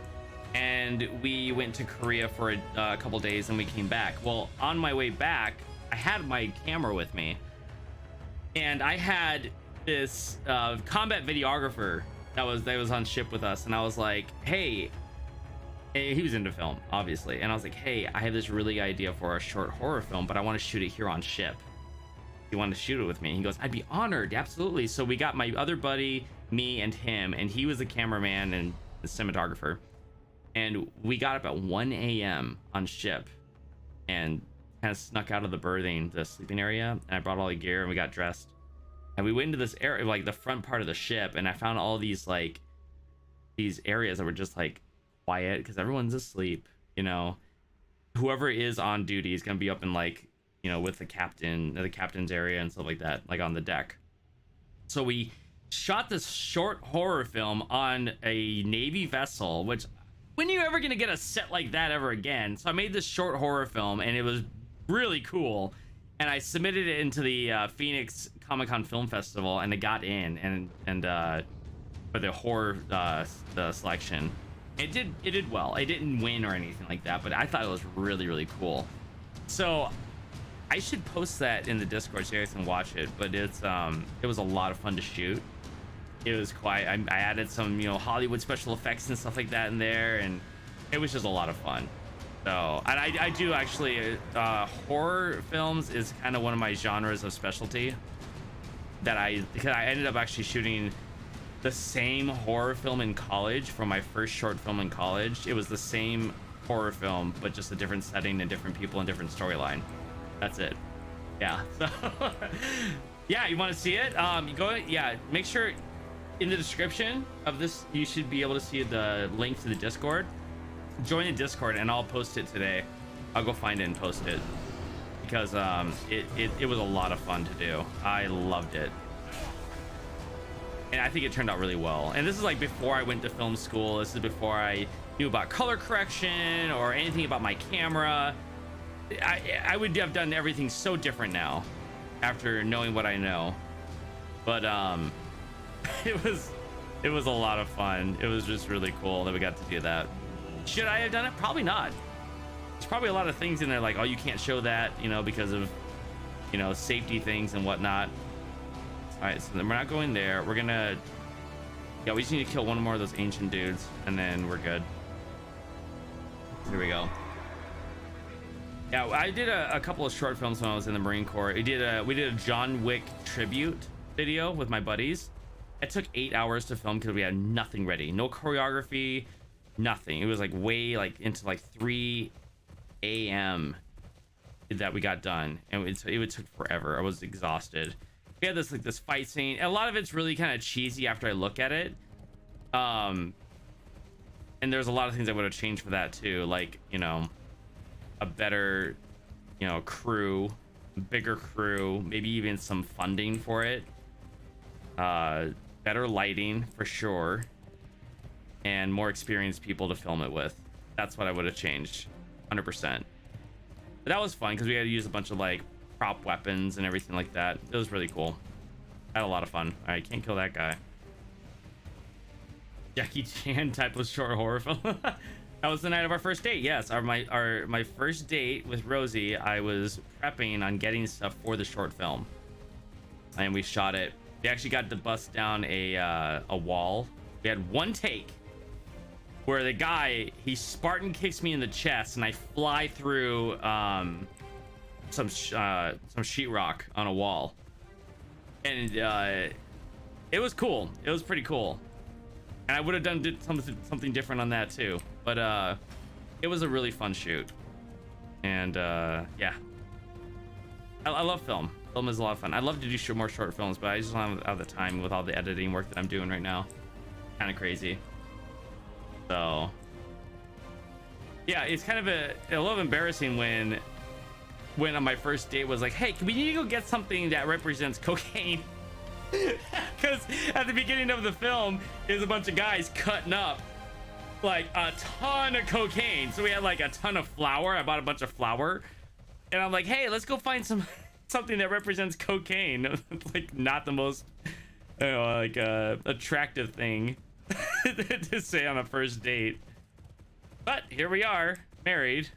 Speaker 1: and we went to Korea for a couple days, and we came back. Well, on my way back, I had my camera with me, and I had this combat videographer that was on ship with us, and I was like, hey, he was into film, obviously, and I was like, hey, I have this really idea for a short horror film, but I want to shoot it here on ship. He wanted to shoot it with me. He goes, I'd be honored, absolutely. So we got my other buddy, me, and him, and he was the cameraman and the cinematographer, and we got up at 1 a.m. on ship and kind of snuck out of the sleeping area, and I brought all the gear, and we got dressed, and we went into this area, like the front part of the ship, and I found all these areas that were just like quiet because everyone's asleep, you know. Whoever is on duty is gonna be up in, like, you know, with the captain's area and stuff like that, like on the deck. So we shot this short horror film on a Navy vessel, which, when are you ever gonna get a set like that ever again? So I made this short horror film, and it was really cool, and I submitted it into the Phoenix Comic-Con Film Festival, and it got in, and for the horror the selection. It did well. It didn't win or anything like that, but I thought it was really, really cool. So I should post that in the Discord so you guys can watch it. But it was a lot of fun to shoot. It was quite. I added some, you know, Hollywood special effects and stuff like that in there, and it was just a lot of fun. So, and I do actually horror films is kind of one of my genres of specialty. Because I ended up actually shooting the same horror film in college for my first short film in college. It was the same horror film, but just a different setting and different people and different storyline. That's it. Yeah. So yeah, you want to see it? You go. Yeah. Make sure in the description of this, you should be able to see the link to the Discord. Join the Discord, and I'll post it today. I'll go find it and post it because it was a lot of fun to do. I loved it, and I think it turned out really well. And this is like before I went to film school. This is before I knew about color correction or anything about my camera. I would have done everything so different now after knowing what I know. But it was a lot of fun. It was just really cool that we got to do that. Should I have done it? Probably not. There's probably a lot of things in there like, oh, you can't show that, you know, because of, you know, safety things and whatnot. All right, so then we're not going there. We're gonna, yeah, we just need to kill one more of those ancient dudes, and then we're good. Here we go. Yeah, I did a couple of short films when I was in the Marine Corps. We did a John Wick tribute video with my buddies. It took 8 hours to film because we had nothing ready, no choreography, nothing. It was like way like into like 3 a.m. that we got done, and it took forever. I was exhausted. We had this fight scene, and a lot of it's really kind of cheesy after I look at it. And there's a lot of things I would have changed for that too, like, you know, a better, you know, crew, bigger crew, maybe even some funding for it, better lighting for sure, and more experienced people to film it with. That's what I would have changed 100%. But that was fun because we had to use a bunch of like prop weapons and everything like that. It was really cool. I had a lot of fun. All right, can't kill that guy. Jackie Chan type of short horror film. That was the night of our first date. Yes, my first date with Rosie. I was prepping on getting stuff for the short film, and we shot it. We actually got to bust down a wall. We had one take where the guy, he Spartan kicks me in the chest, and I fly through some sheetrock on a wall, and it was cool. It was pretty cool. And I would have done something different on that too, but it was a really fun shoot. And yeah, I love film. Film is a lot of fun. I'd love to do more short films, but I just don't have the time with all the editing work that I'm doing right now. Kind of crazy. So yeah, it's kind of a little embarrassing when on my first date was like, hey, can we need to go get something that represents cocaine? Because at the beginning of the film is a bunch of guys cutting up like a ton of cocaine. So we had like a ton of flour. I bought a bunch of flour, and I'm like, hey, let's go find something that represents cocaine. It's like not the most, you know, like attractive thing to say on a first date, but here we are, married.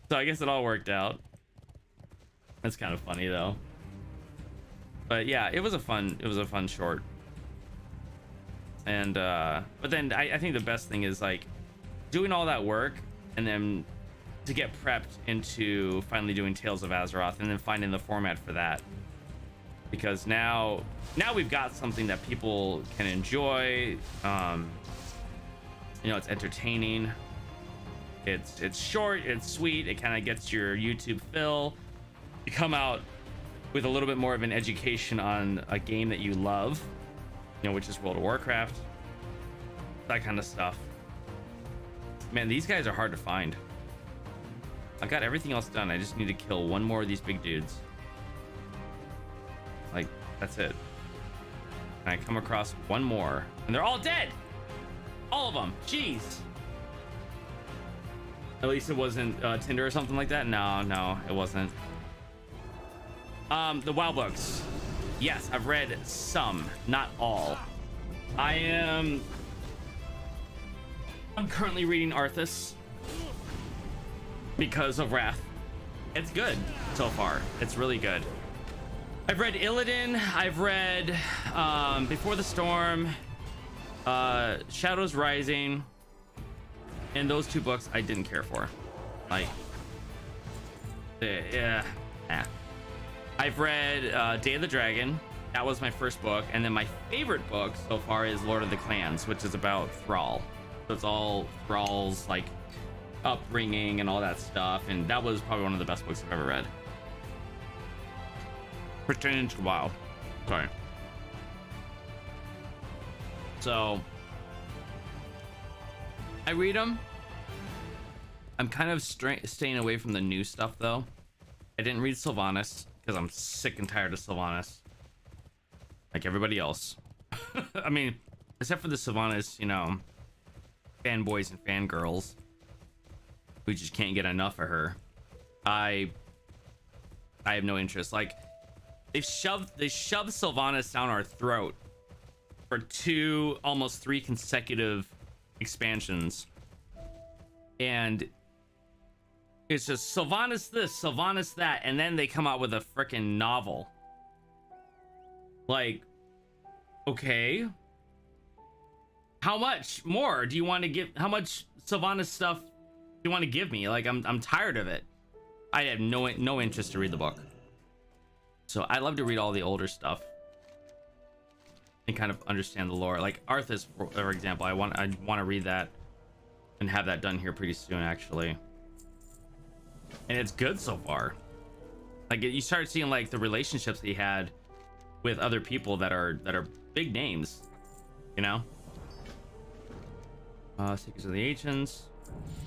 Speaker 1: So I guess it all worked out. That's kind of funny though. But yeah, it was a fun short. And but then I think the best thing is like doing all that work and then to get prepped into finally doing Tales of Azeroth and then finding the format for that. Because now we've got something that people can enjoy. You know, it's entertaining. It's short, it's sweet, it kind of gets your YouTube fill. You come out with a little bit more of an education on a game that you love, you know, which is World of Warcraft, that kind of stuff. Man, these guys are hard to find. I got everything else done. I just need to kill one more of these big dudes. Like, that's it. And I come across one more, and they're all dead. All of them. Jeez. At least it wasn't Tinder or something like that. No, it wasn't. The WoW books. Yes, I've read some, not all. I'm currently reading Arthas because of Wrath. It's good so far. It's really good. I've read Illidan. I've read Before the Storm, Shadows Rising, and those two books I didn't care for. Like, yeah. I've read Day of the Dragon. That was my first book, and then my favorite book so far is Lord of the Clans, which is about Thrall. So it's all Thrall's like upbringing and all that stuff, and that was probably one of the best books I've ever read. Pertaining to WoW. Sorry. So I read them. I'm kind of staying away from the new stuff though. I didn't read Sylvanas because I'm sick and tired of Sylvanas, like everybody else. I mean, except for the Sylvanas, you know, fanboys and fangirls who just can't get enough of her. I have no interest. Like, they shoved Sylvanas down our throat for almost 3 consecutive expansions, and it's just Sylvanas this, Sylvanas that, and then they come out with a freaking novel. Like, okay, how much more do you want to give? How much Sylvanas stuff do you want to give me? Like, I'm tired of it. I have no interest to read the book. So I love to read all the older stuff and kind of understand the lore. Like Arthas, for example, I want to read that and have that done here pretty soon, actually. and it's good so far. Like you start seeing like the relationships that he had with other people that are big names, you know. Secrets of the Ancients.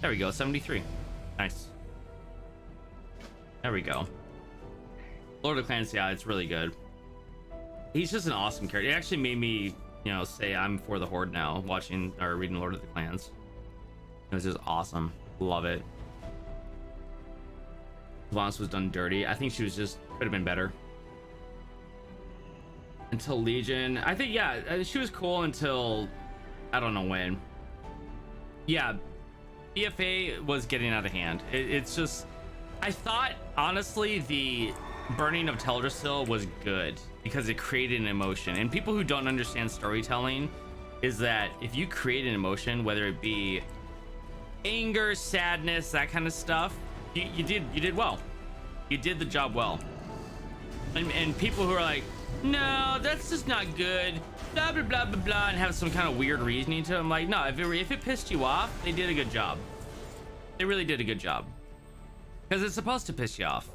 Speaker 1: There we go, 73. Nice. There we go. Lord of the Clans, yeah, it's really good. He's just an awesome character. It actually made me, you know, say I'm for the Horde now, watching or reading Lord of the Clans. It was just awesome. Love it. Sylvanas was done dirty. I think she was just could have been better. Until Legion, I think, yeah, she was cool until I don't know when. Yeah, BFA was getting out of hand. It's just, I thought honestly the burning of Teldrassil was good because it created an emotion. And people who don't understand storytelling is that if you create an emotion, whether it be anger, sadness, that kind of stuff, you did well. You did the job well. And people who are like, no, that's just not good, blah blah blah blah blah, and have some kind of weird reasoning to them, like, no, if it pissed you off, they did a good job. They really did a good job, because it's supposed to piss you off,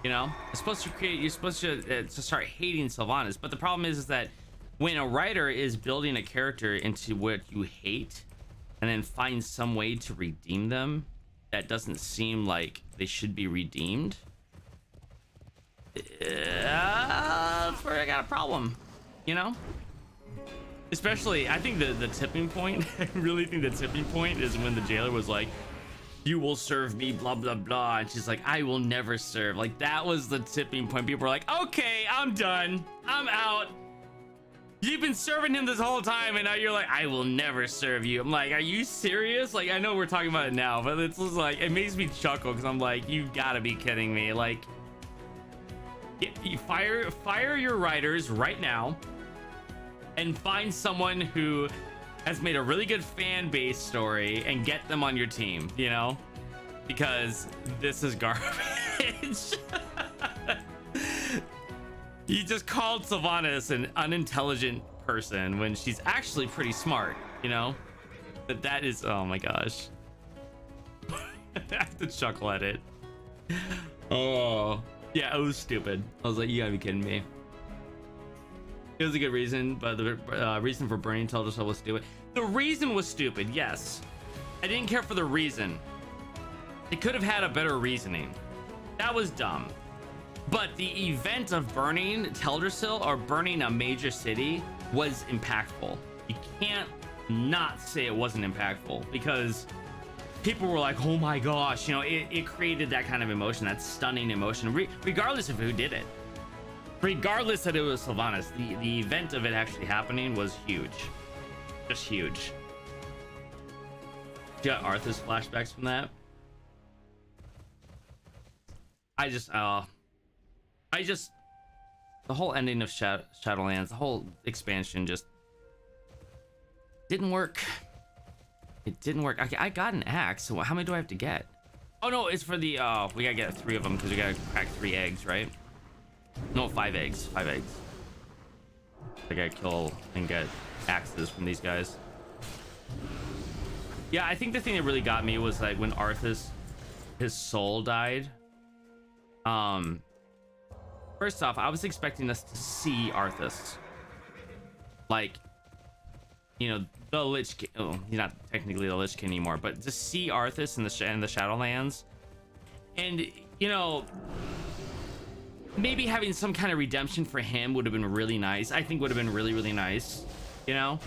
Speaker 1: you know. It's supposed to create, you're supposed to start hating Sylvanas. But the problem is that when a writer is building a character into what you hate and then finds some way to redeem them that doesn't seem like they should be redeemed, that's where I got a problem, you know. Especially, I think the tipping point, I really think the tipping point is when the jailer was like, you will serve me, blah blah blah, and she's like, I will never serve. Like, that was the tipping point. People were like, okay, I'm done, I'm out. You've been serving him this whole time, and now you're like, I will never serve you. I'm like, are you serious? Like, I know we're talking about it now, but it's just like, it makes me chuckle because I'm like, you've got to be kidding me. Like, you fire your writers right now and find someone who has made a really good fan base story and get them on your team, you know, because this is garbage. You just called Sylvanas an unintelligent person when she's actually pretty smart, you know. That is, oh my gosh. I have to chuckle at it. Oh yeah, it was stupid. I was like, you gotta be kidding me. It was a good reason, but the reason for burning Teldrassil was stupid. The reason was stupid, yes. I didn't care for the reason. It could have had a better reasoning. That was dumb. But the event of burning Teldrassil or burning a major city was impactful. You can't not say it wasn't impactful, because people were like, oh my gosh, you know, it created that kind of emotion, that stunning emotion, regardless of who did it. Regardless that it was Sylvanas, the event of it actually happening was huge. Just huge. You got Arthas flashbacks from that? The whole ending of Shadowlands, the whole expansion just didn't work. It didn't work. I got an axe, so how many do I have to get? Oh no, it's for the, we gotta get 3 of them because we gotta crack 3 eggs, right? No, 5 eggs. 5 eggs. I gotta kill and get axes from these guys. Yeah, I think the thing that really got me was like when Arthas, his soul died. First off, I was expecting us to see Arthas, like, you know, the Lich King. Oh, he's not technically the Lich King anymore, but to see Arthas in the Shadowlands, and you know, maybe having some kind of redemption for him would have been really nice. I think would have been really nice, you know.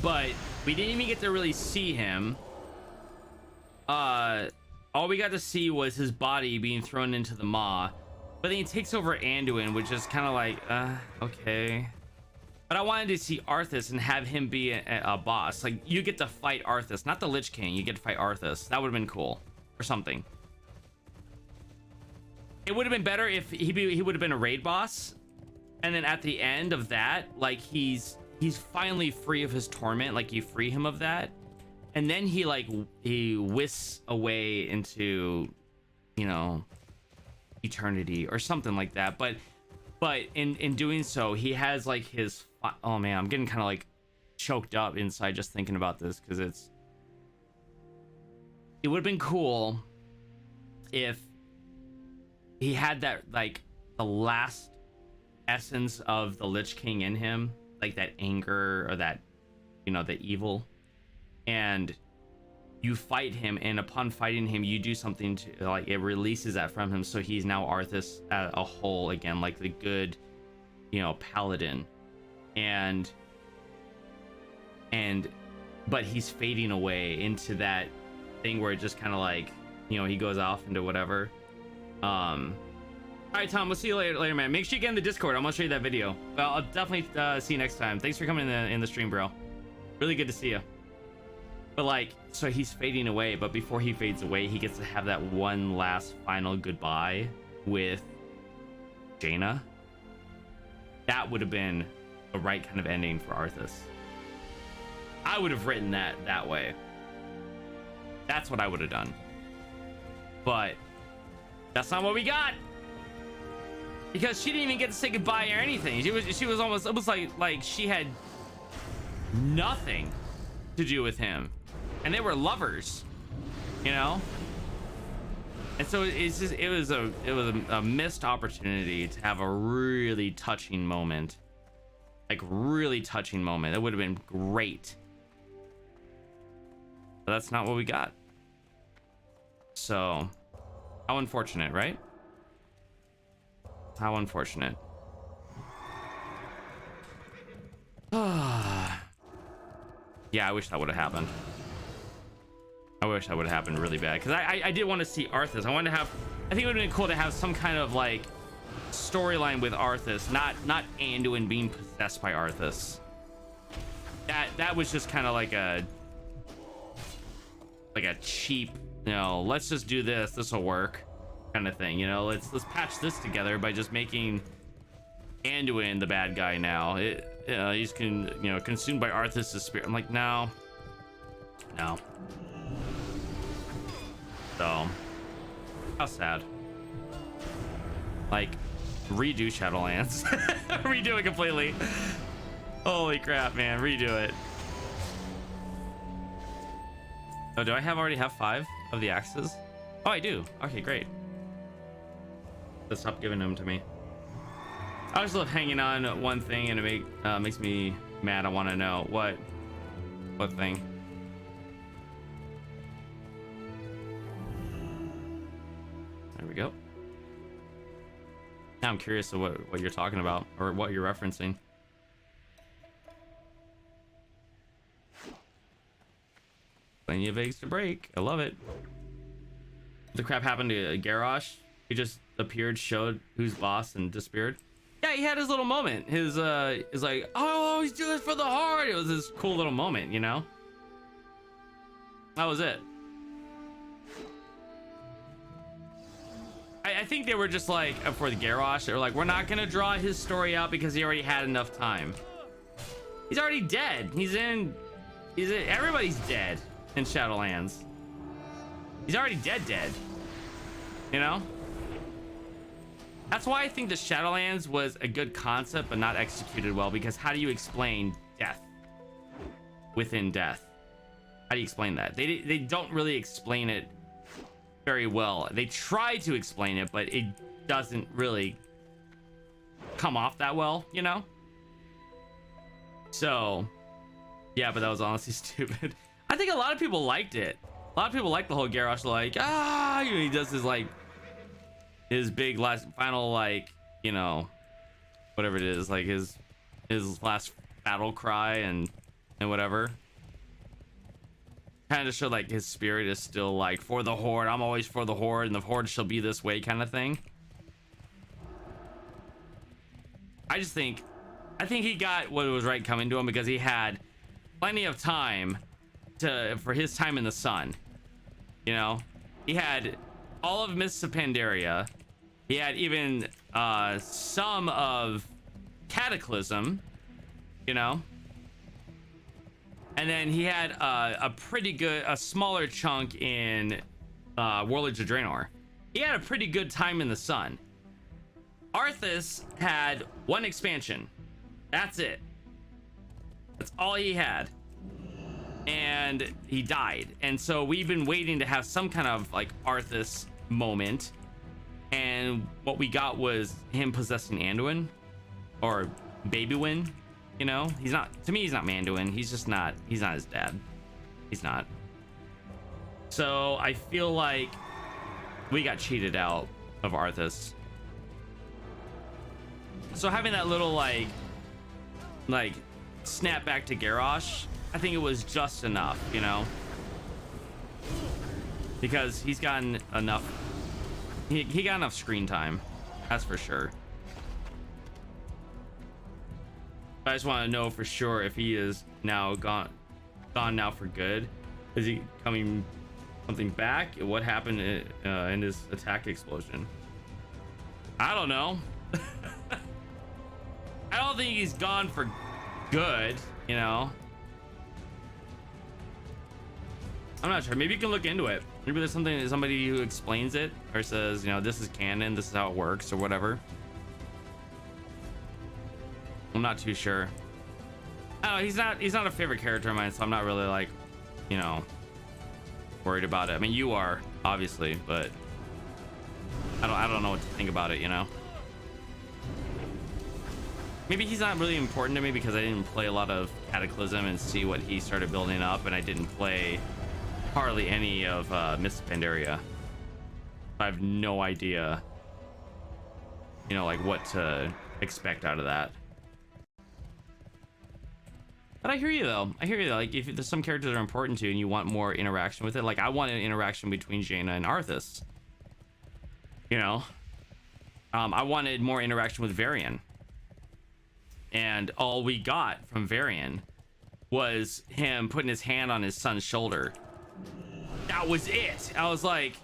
Speaker 1: But we didn't even get to really see him. All we got to see was his body being thrown into the maw. But then he takes over Anduin, which is kind of like, okay. But I wanted to see Arthas and have him be a boss. Like, you get to fight Arthas, not the Lich King. You get to fight Arthas. That would have been cool, or something. It would have been better if he would have been a raid boss, and then at the end of that, like, he's finally free of his torment. Like, you free him of that, and then he whisks away into, you know, eternity or something like that. But in doing so, he has like his, oh man, I'm getting kind of like choked up inside just thinking about this, because it's, it would have been cool if he had that, like, the last essence of the Lich King in him, like that anger or that, you know, the evil, and you fight him, and upon fighting him you do something to, like, it releases that from him, so he's now Arthas a whole again, like the good, you know, paladin, and but he's fading away into that thing where it just kind of, like, you know, he goes off into whatever. All right, Tom, we'll see you later, man. Make sure you get in the Discord. I'm gonna show you that video. Well, I'll definitely see you next time. Thanks for coming in the stream, bro. Really good to see you. But, like, so he's fading away, but before he fades away, he gets to have that one last final goodbye with Jaina. That would have been the right kind of ending for Arthas. I would have written that way. That's what I would have done. But that's not what we got. Because she didn't even get to say goodbye or anything. She was almost, it was like she had nothing to do with him, and they were lovers, you know. And so it's just, it was a missed opportunity to have a really touching moment, like really touching moment. That would have been great, but that's not what we got. So how unfortunate, right? How unfortunate. Yeah, I wish that would have happened. I wish that would have happened really bad, because I did want to see Arthas. I wanted to have, I think it would have been cool to have some kind of, like, storyline with Arthas, not Anduin being possessed by Arthas. That was just kind of like a cheap, you know, let's just do this will work kind of thing, you know. Let's patch this together by just making Anduin the bad guy now. He's consumed by Arthas' spirit. I'm like, no. So how sad. Like, redo Shadowlands. Redo it completely. Holy crap, man, redo it. Oh, do I already have 5 of the axes? Oh, I do. Okay, great. Let's stop giving them to me. I just love hanging on one thing, and it makes me mad. I want to know what thing. There we go. Now I'm curious of what you're talking about, or what you're referencing. Plenty of eggs to break. I love it. The crap happened to Garrosh. He just appeared, showed who's boss, and disappeared. Yeah, he had his little moment. His is like, oh, he's doing it for the heart. It was this cool little moment, you know. That was it. I think they were just like, for the Garrosh, they were like, we're not gonna draw his story out because he already had enough time. He's already dead. Everybody's dead in Shadowlands. He's already dead. You know? That's why I think the Shadowlands was a good concept, but not executed well, because how do you explain death within death? How do you explain that? They don't really explain it very well. They try to explain it, but it doesn't really come off that well, you know? So, yeah, but that was honestly stupid. I think a lot of people liked it. A lot of people like the whole Garrosh, like, he does his, like, his big last final, like, you know, whatever it is, like his last battle cry and whatever. Kind of showed like his spirit is still like, for the Horde, I'm always for the Horde, and the Horde shall be this way, kind of thing. I think he got what was right coming to him, because he had plenty of time for his time in the sun. You know, he had all of Mists of Pandaria. He had even some of Cataclysm, you know, and then he had a smaller chunk in Warlords of Draenor. He had a pretty good time in the sun. Arthas had one expansion. That's it. That's all he had. and he died. And so we've been waiting to have some kind of like Arthas moment, and what we got was him possessing Anduin, or Babuin. You know, he's not, to me he's not Manduin. He's just not, he's not his dad. He's not. So I feel like we got cheated out of Arthas. So having that little like snap back to Garrosh, I think it was just enough, you know, because he's gotten enough, he got enough screen time, that's for sure. I just want to know for sure if he is now gone now for good. Is he coming something back? What happened in his attack explosion? I don't know. I don't think he's gone for good, you know. I'm not sure. Maybe you can look into it. Maybe there's somebody who explains it or says, you know, this is canon, this is how it works, or whatever. I'm not too sure. I don't know, he's not a favorite character of mine, so I'm not really like, you know, worried about it. I mean, you are obviously, but I don't know what to think about it, you know. Maybe he's not really important to me because I didn't play a lot of Cataclysm and see what he started building up, and I didn't play hardly any of Mists of Pandaria. I have no idea, you know, like what to expect out of that. But I hear you though. I hear you though. Like if there's some characters that are important to you and you want more interaction with it, like I want an interaction between Jaina and Arthas. You know, I wanted more interaction with Varian, and all we got from Varian was him putting his hand on his son's shoulder. That was it. I was like,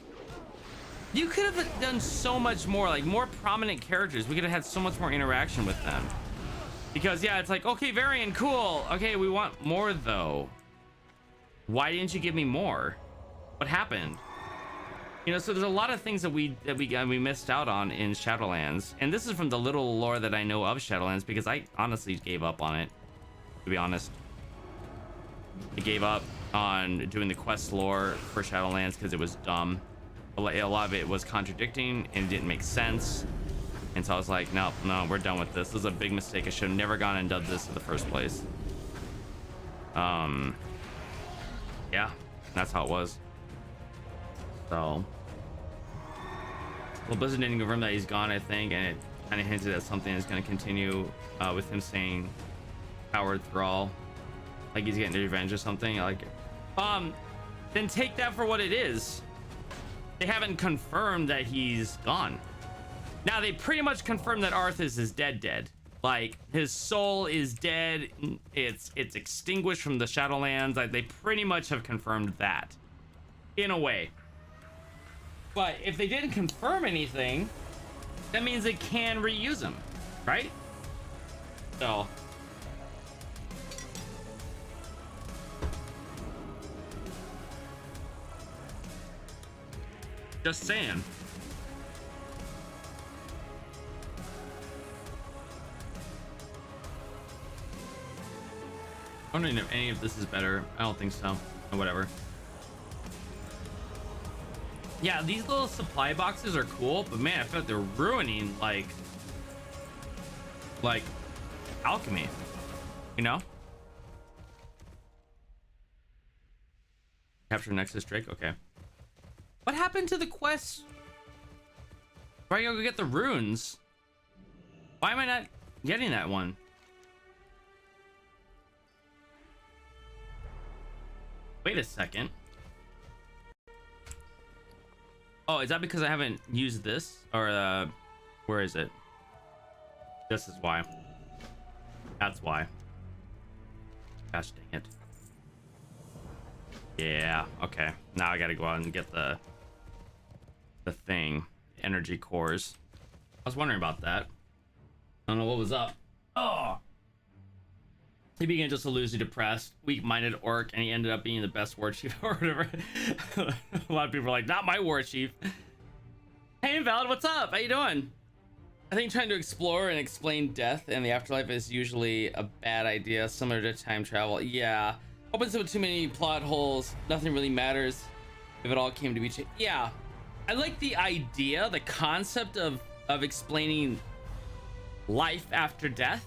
Speaker 1: you could have done so much more, like more prominent characters. We could have had so much more interaction with them. Because yeah, it's like, okay, Varian, cool. Okay, we want more though. Why didn't you give me more? What happened? You know, so there's a lot of things that we missed out on in Shadowlands, and this is from the little lore that I know of Shadowlands, because I honestly gave up on it, to be honest. I gave up on doing the quest lore for Shadowlands because it was dumb. A lot of it was contradicting and it didn't make sense. And so I was like, no, we're done with this. This is a big mistake. I should have never gone and done this in the first place. Yeah, that's how it was. So, well, Blizzard didn't confirm that he's gone, I think, and it kind of hinted at something is going to continue with him saying Howard Thrall, like he's getting revenge or something. Like, then take that for what it is. They haven't confirmed that he's gone. Now they pretty much confirmed that Arthas is dead. Like his soul is dead. It's extinguished from the Shadowlands. Like they pretty much have confirmed that, in a way. But if they didn't confirm anything, that means they can reuse him, right? So just saying. I don't know if any of this is better. I don't think so. Or whatever. Yeah, these little supply boxes are cool, but man, I feel like they're ruining like alchemy, you know? Capture Nexus Drake. Okay. What happened to the quest? Why you go get the runes? Why am I not getting that one? Wait a second. Oh, is that because I haven't used this? Or where is it? This is why. That's why. Gosh dang it. Yeah, okay. Now I gotta go out and get the thing. Energy cores. I was wondering about that. I don't know what was up. Oh! He began just illusory, depressed, weak-minded orc, and he ended up being the best war chief or whatever. A lot of people are like, not my war chief. Hey, Invalid, what's up? How you doing? I think trying to explore and explain death and the afterlife is usually a bad idea, similar to time travel. Yeah. Opens up with too many plot holes. Nothing really matters if it all came to be changed. Yeah, I like the idea, the concept of explaining life after death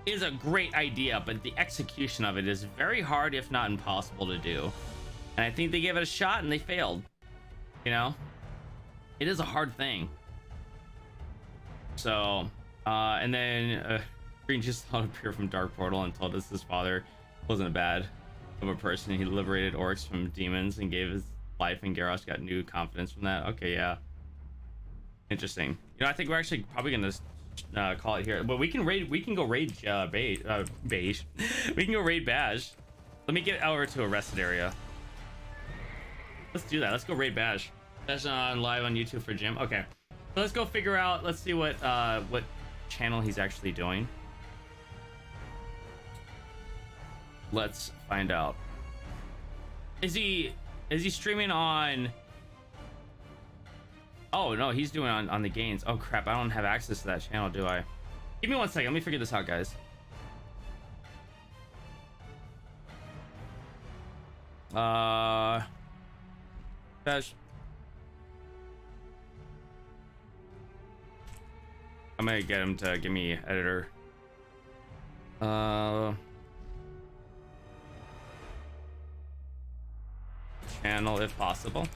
Speaker 1: is a great idea, but the execution of it is very hard, if not impossible to do. And I think they gave it a shot and they failed. You know, it is a hard thing. So, and then Green just saw appear from Dark Portal and told us his father wasn't a bad of a person. He liberated orcs from demons and gave his life, and Garrosh got new confidence from that. Okay, yeah. Interesting. You know, I think we're actually probably gonna call it here, but we can go raid Beige. We can go raid Bash. Let me get over to a rested area. Let's do that. Let's go raid Bash. That's on live on YouTube for Jim. Okay, so let's go figure out. Let's see what channel he's actually doing. Let's find out. Is he streaming on? Oh no, he's doing on the gains. Oh crap, I don't have access to that channel, do I? Give me 1 second, let me figure this out, guys. Gosh. I'm gonna get him to give me editor. Channel if possible.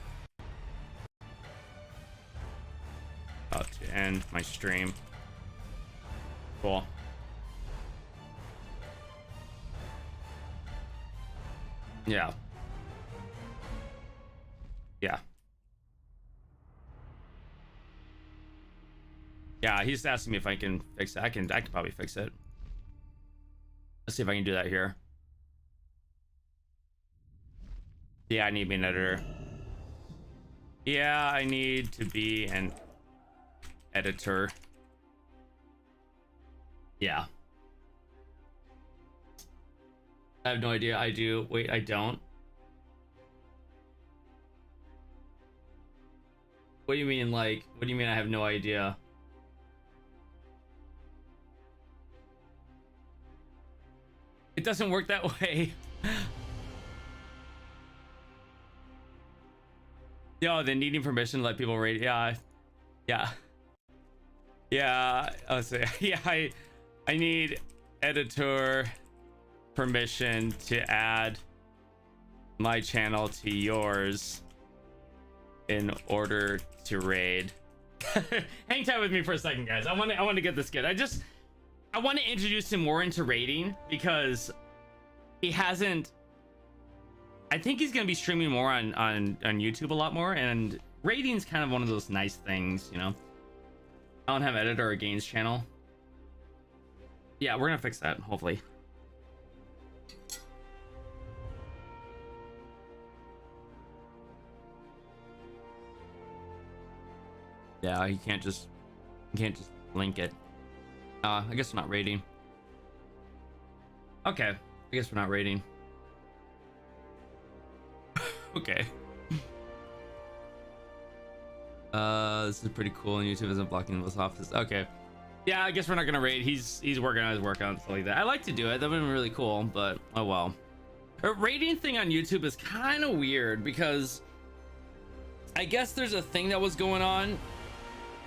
Speaker 1: About to end my stream. Cool. Yeah. Yeah. Yeah, he's asking me if I can fix it. I can probably fix it. Let's see if I can do that here. Yeah, I need to be an editor. Yeah, I need to be an editor. Yeah. I have no idea. I do. Wait, I don't. What do you mean, like, what do you mean I have no idea? It doesn't work that way. Yo, then needing permission to let people rate. Yeah. Yeah. Yeah. I'll say, yeah, I need editor permission to add my channel to yours in order to raid. Hang tight with me for a second, guys. I want to get this kid. I want to introduce him more into raiding because he hasn't. I think he's gonna be streaming more on YouTube a lot more, and raiding's kind of one of those nice things, you know. I don't have editor or gains channel. Yeah, we're gonna fix that hopefully. Yeah, you can't just link it. I guess we're not raiding. Okay, I guess we're not raiding. Okay. This is pretty cool, and YouTube isn't blocking this off. Okay. Yeah, I guess we're not gonna raid. He's working on his workout and stuff like that. I like to do it. That would be really cool, but oh well. A raiding thing on YouTube is kind of weird because I guess there's a thing that was going on.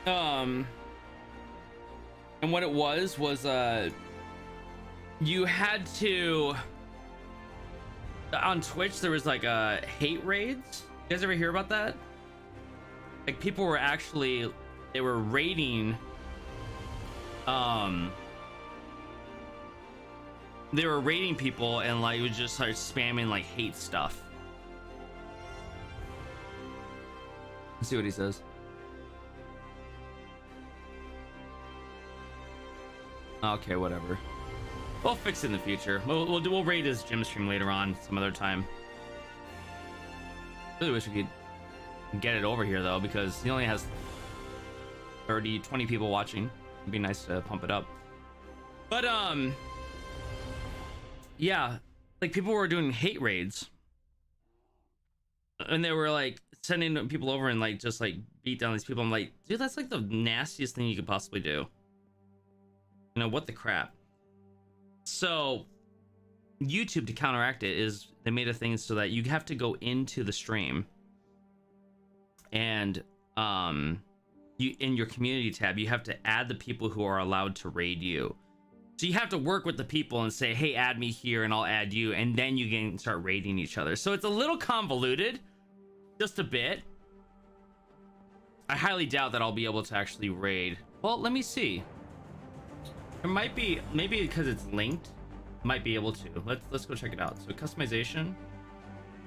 Speaker 1: And what it was you had to, on Twitch there was like hate raids. You guys ever hear about that? Like people were actually, they were raiding, they were raiding people and like would just start spamming like hate stuff. Let's see what he says. Okay, whatever. We'll fix it in the future. We'll raid his gym stream later on some other time. Really wish we could get it over here though, because he only has 20 people watching. It'd be nice to pump it up. But yeah, like people were doing hate raids, and they were like sending people over and like just like beat down these people. I'm like, dude, that's like the nastiest thing you could possibly do. You know, what the crap? So YouTube, to counteract it, is they made a thing so that you have to go into the stream, and you, in your community tab, you have to add the people who are allowed to raid you. So you have to work with the people and say, hey, add me here and I'll add you, and then you can start raiding each other. So it's a little convoluted, just a bit. I highly doubt that I'll be able to actually raid. Well, let me see. There might be, maybe because it's linked, might be able to. Let's go check it out. So customization,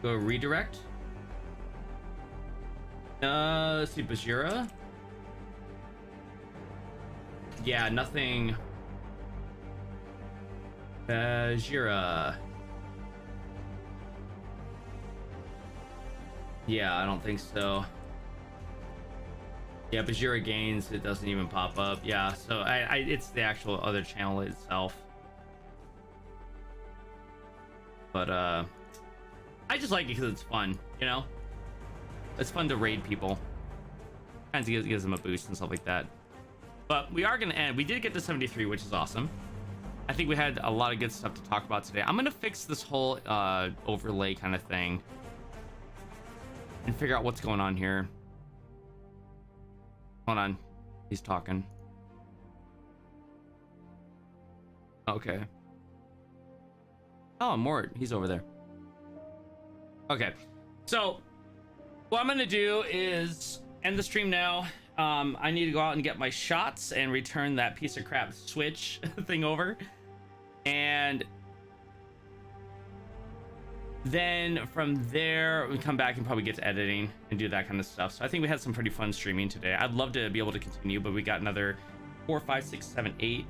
Speaker 1: go redirect. Let's see, Bajira. Yeah, nothing. Bajira. Yeah, I don't think so. Yeah, Bajira gains, it doesn't even pop up. Yeah, so it's the actual other channel itself. But I just like it because it's fun, you know? It's fun to raid people. Kind of gives them a boost and stuff like that. But we are gonna end. We did get to 73, which is awesome. I think we had a lot of good stuff to talk about today. I'm gonna fix this whole overlay kind of thing and figure out what's going on here. Hold on, he's talking. Okay. Oh, Mort, he's over there. Okay, so what I'm gonna do is end the stream now. I need to go out and get my shots and return that piece of crap Switch thing over, and then from there we come back and probably get to editing and do that kind of stuff. So I think we had some pretty fun streaming today. I'd love to be able to continue, but we got another 4, 5, 6, 7, 8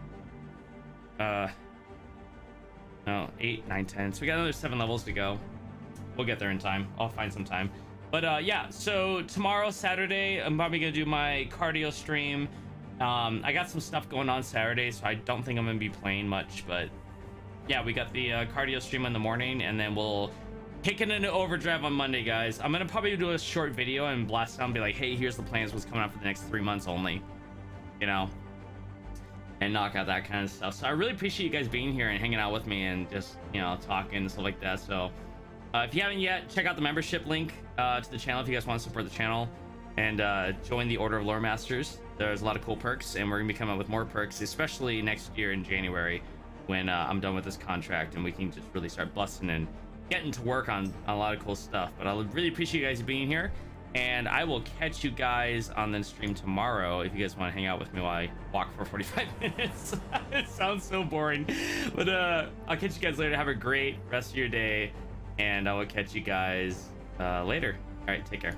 Speaker 1: no, 8, 9, 10, so we got another 7 levels to go. We'll get there in time. I'll find some time. But yeah, so tomorrow, Saturday, I'm probably gonna do my cardio stream. I got some stuff going on Saturday, so I don't think I'm gonna be playing much, but yeah, we got the cardio stream in the morning, and then we'll kick it into overdrive on Monday, guys. I'm gonna probably do a short video and blast down, be like, hey, here's the plans, what's coming up for the next 3 months only, you know, and knock out that kind of stuff. So I really appreciate you guys being here and hanging out with me and just, you know, talking and stuff like that. So if you haven't yet, check out the membership link to the channel if you guys want to support the channel, and join the Order of Lore Masters. There's a lot of cool perks, and we're gonna be coming up with more perks, especially next year in January when I'm done with this contract and we can just really start busting and getting to work on a lot of cool stuff. But I really appreciate you guys being here, and I will catch you guys on the stream tomorrow if you guys want to hang out with me while I walk for 45 minutes. It sounds so boring, but I'll catch you guys later. Have a great rest of your day, and I will catch you guys later. All right, take care.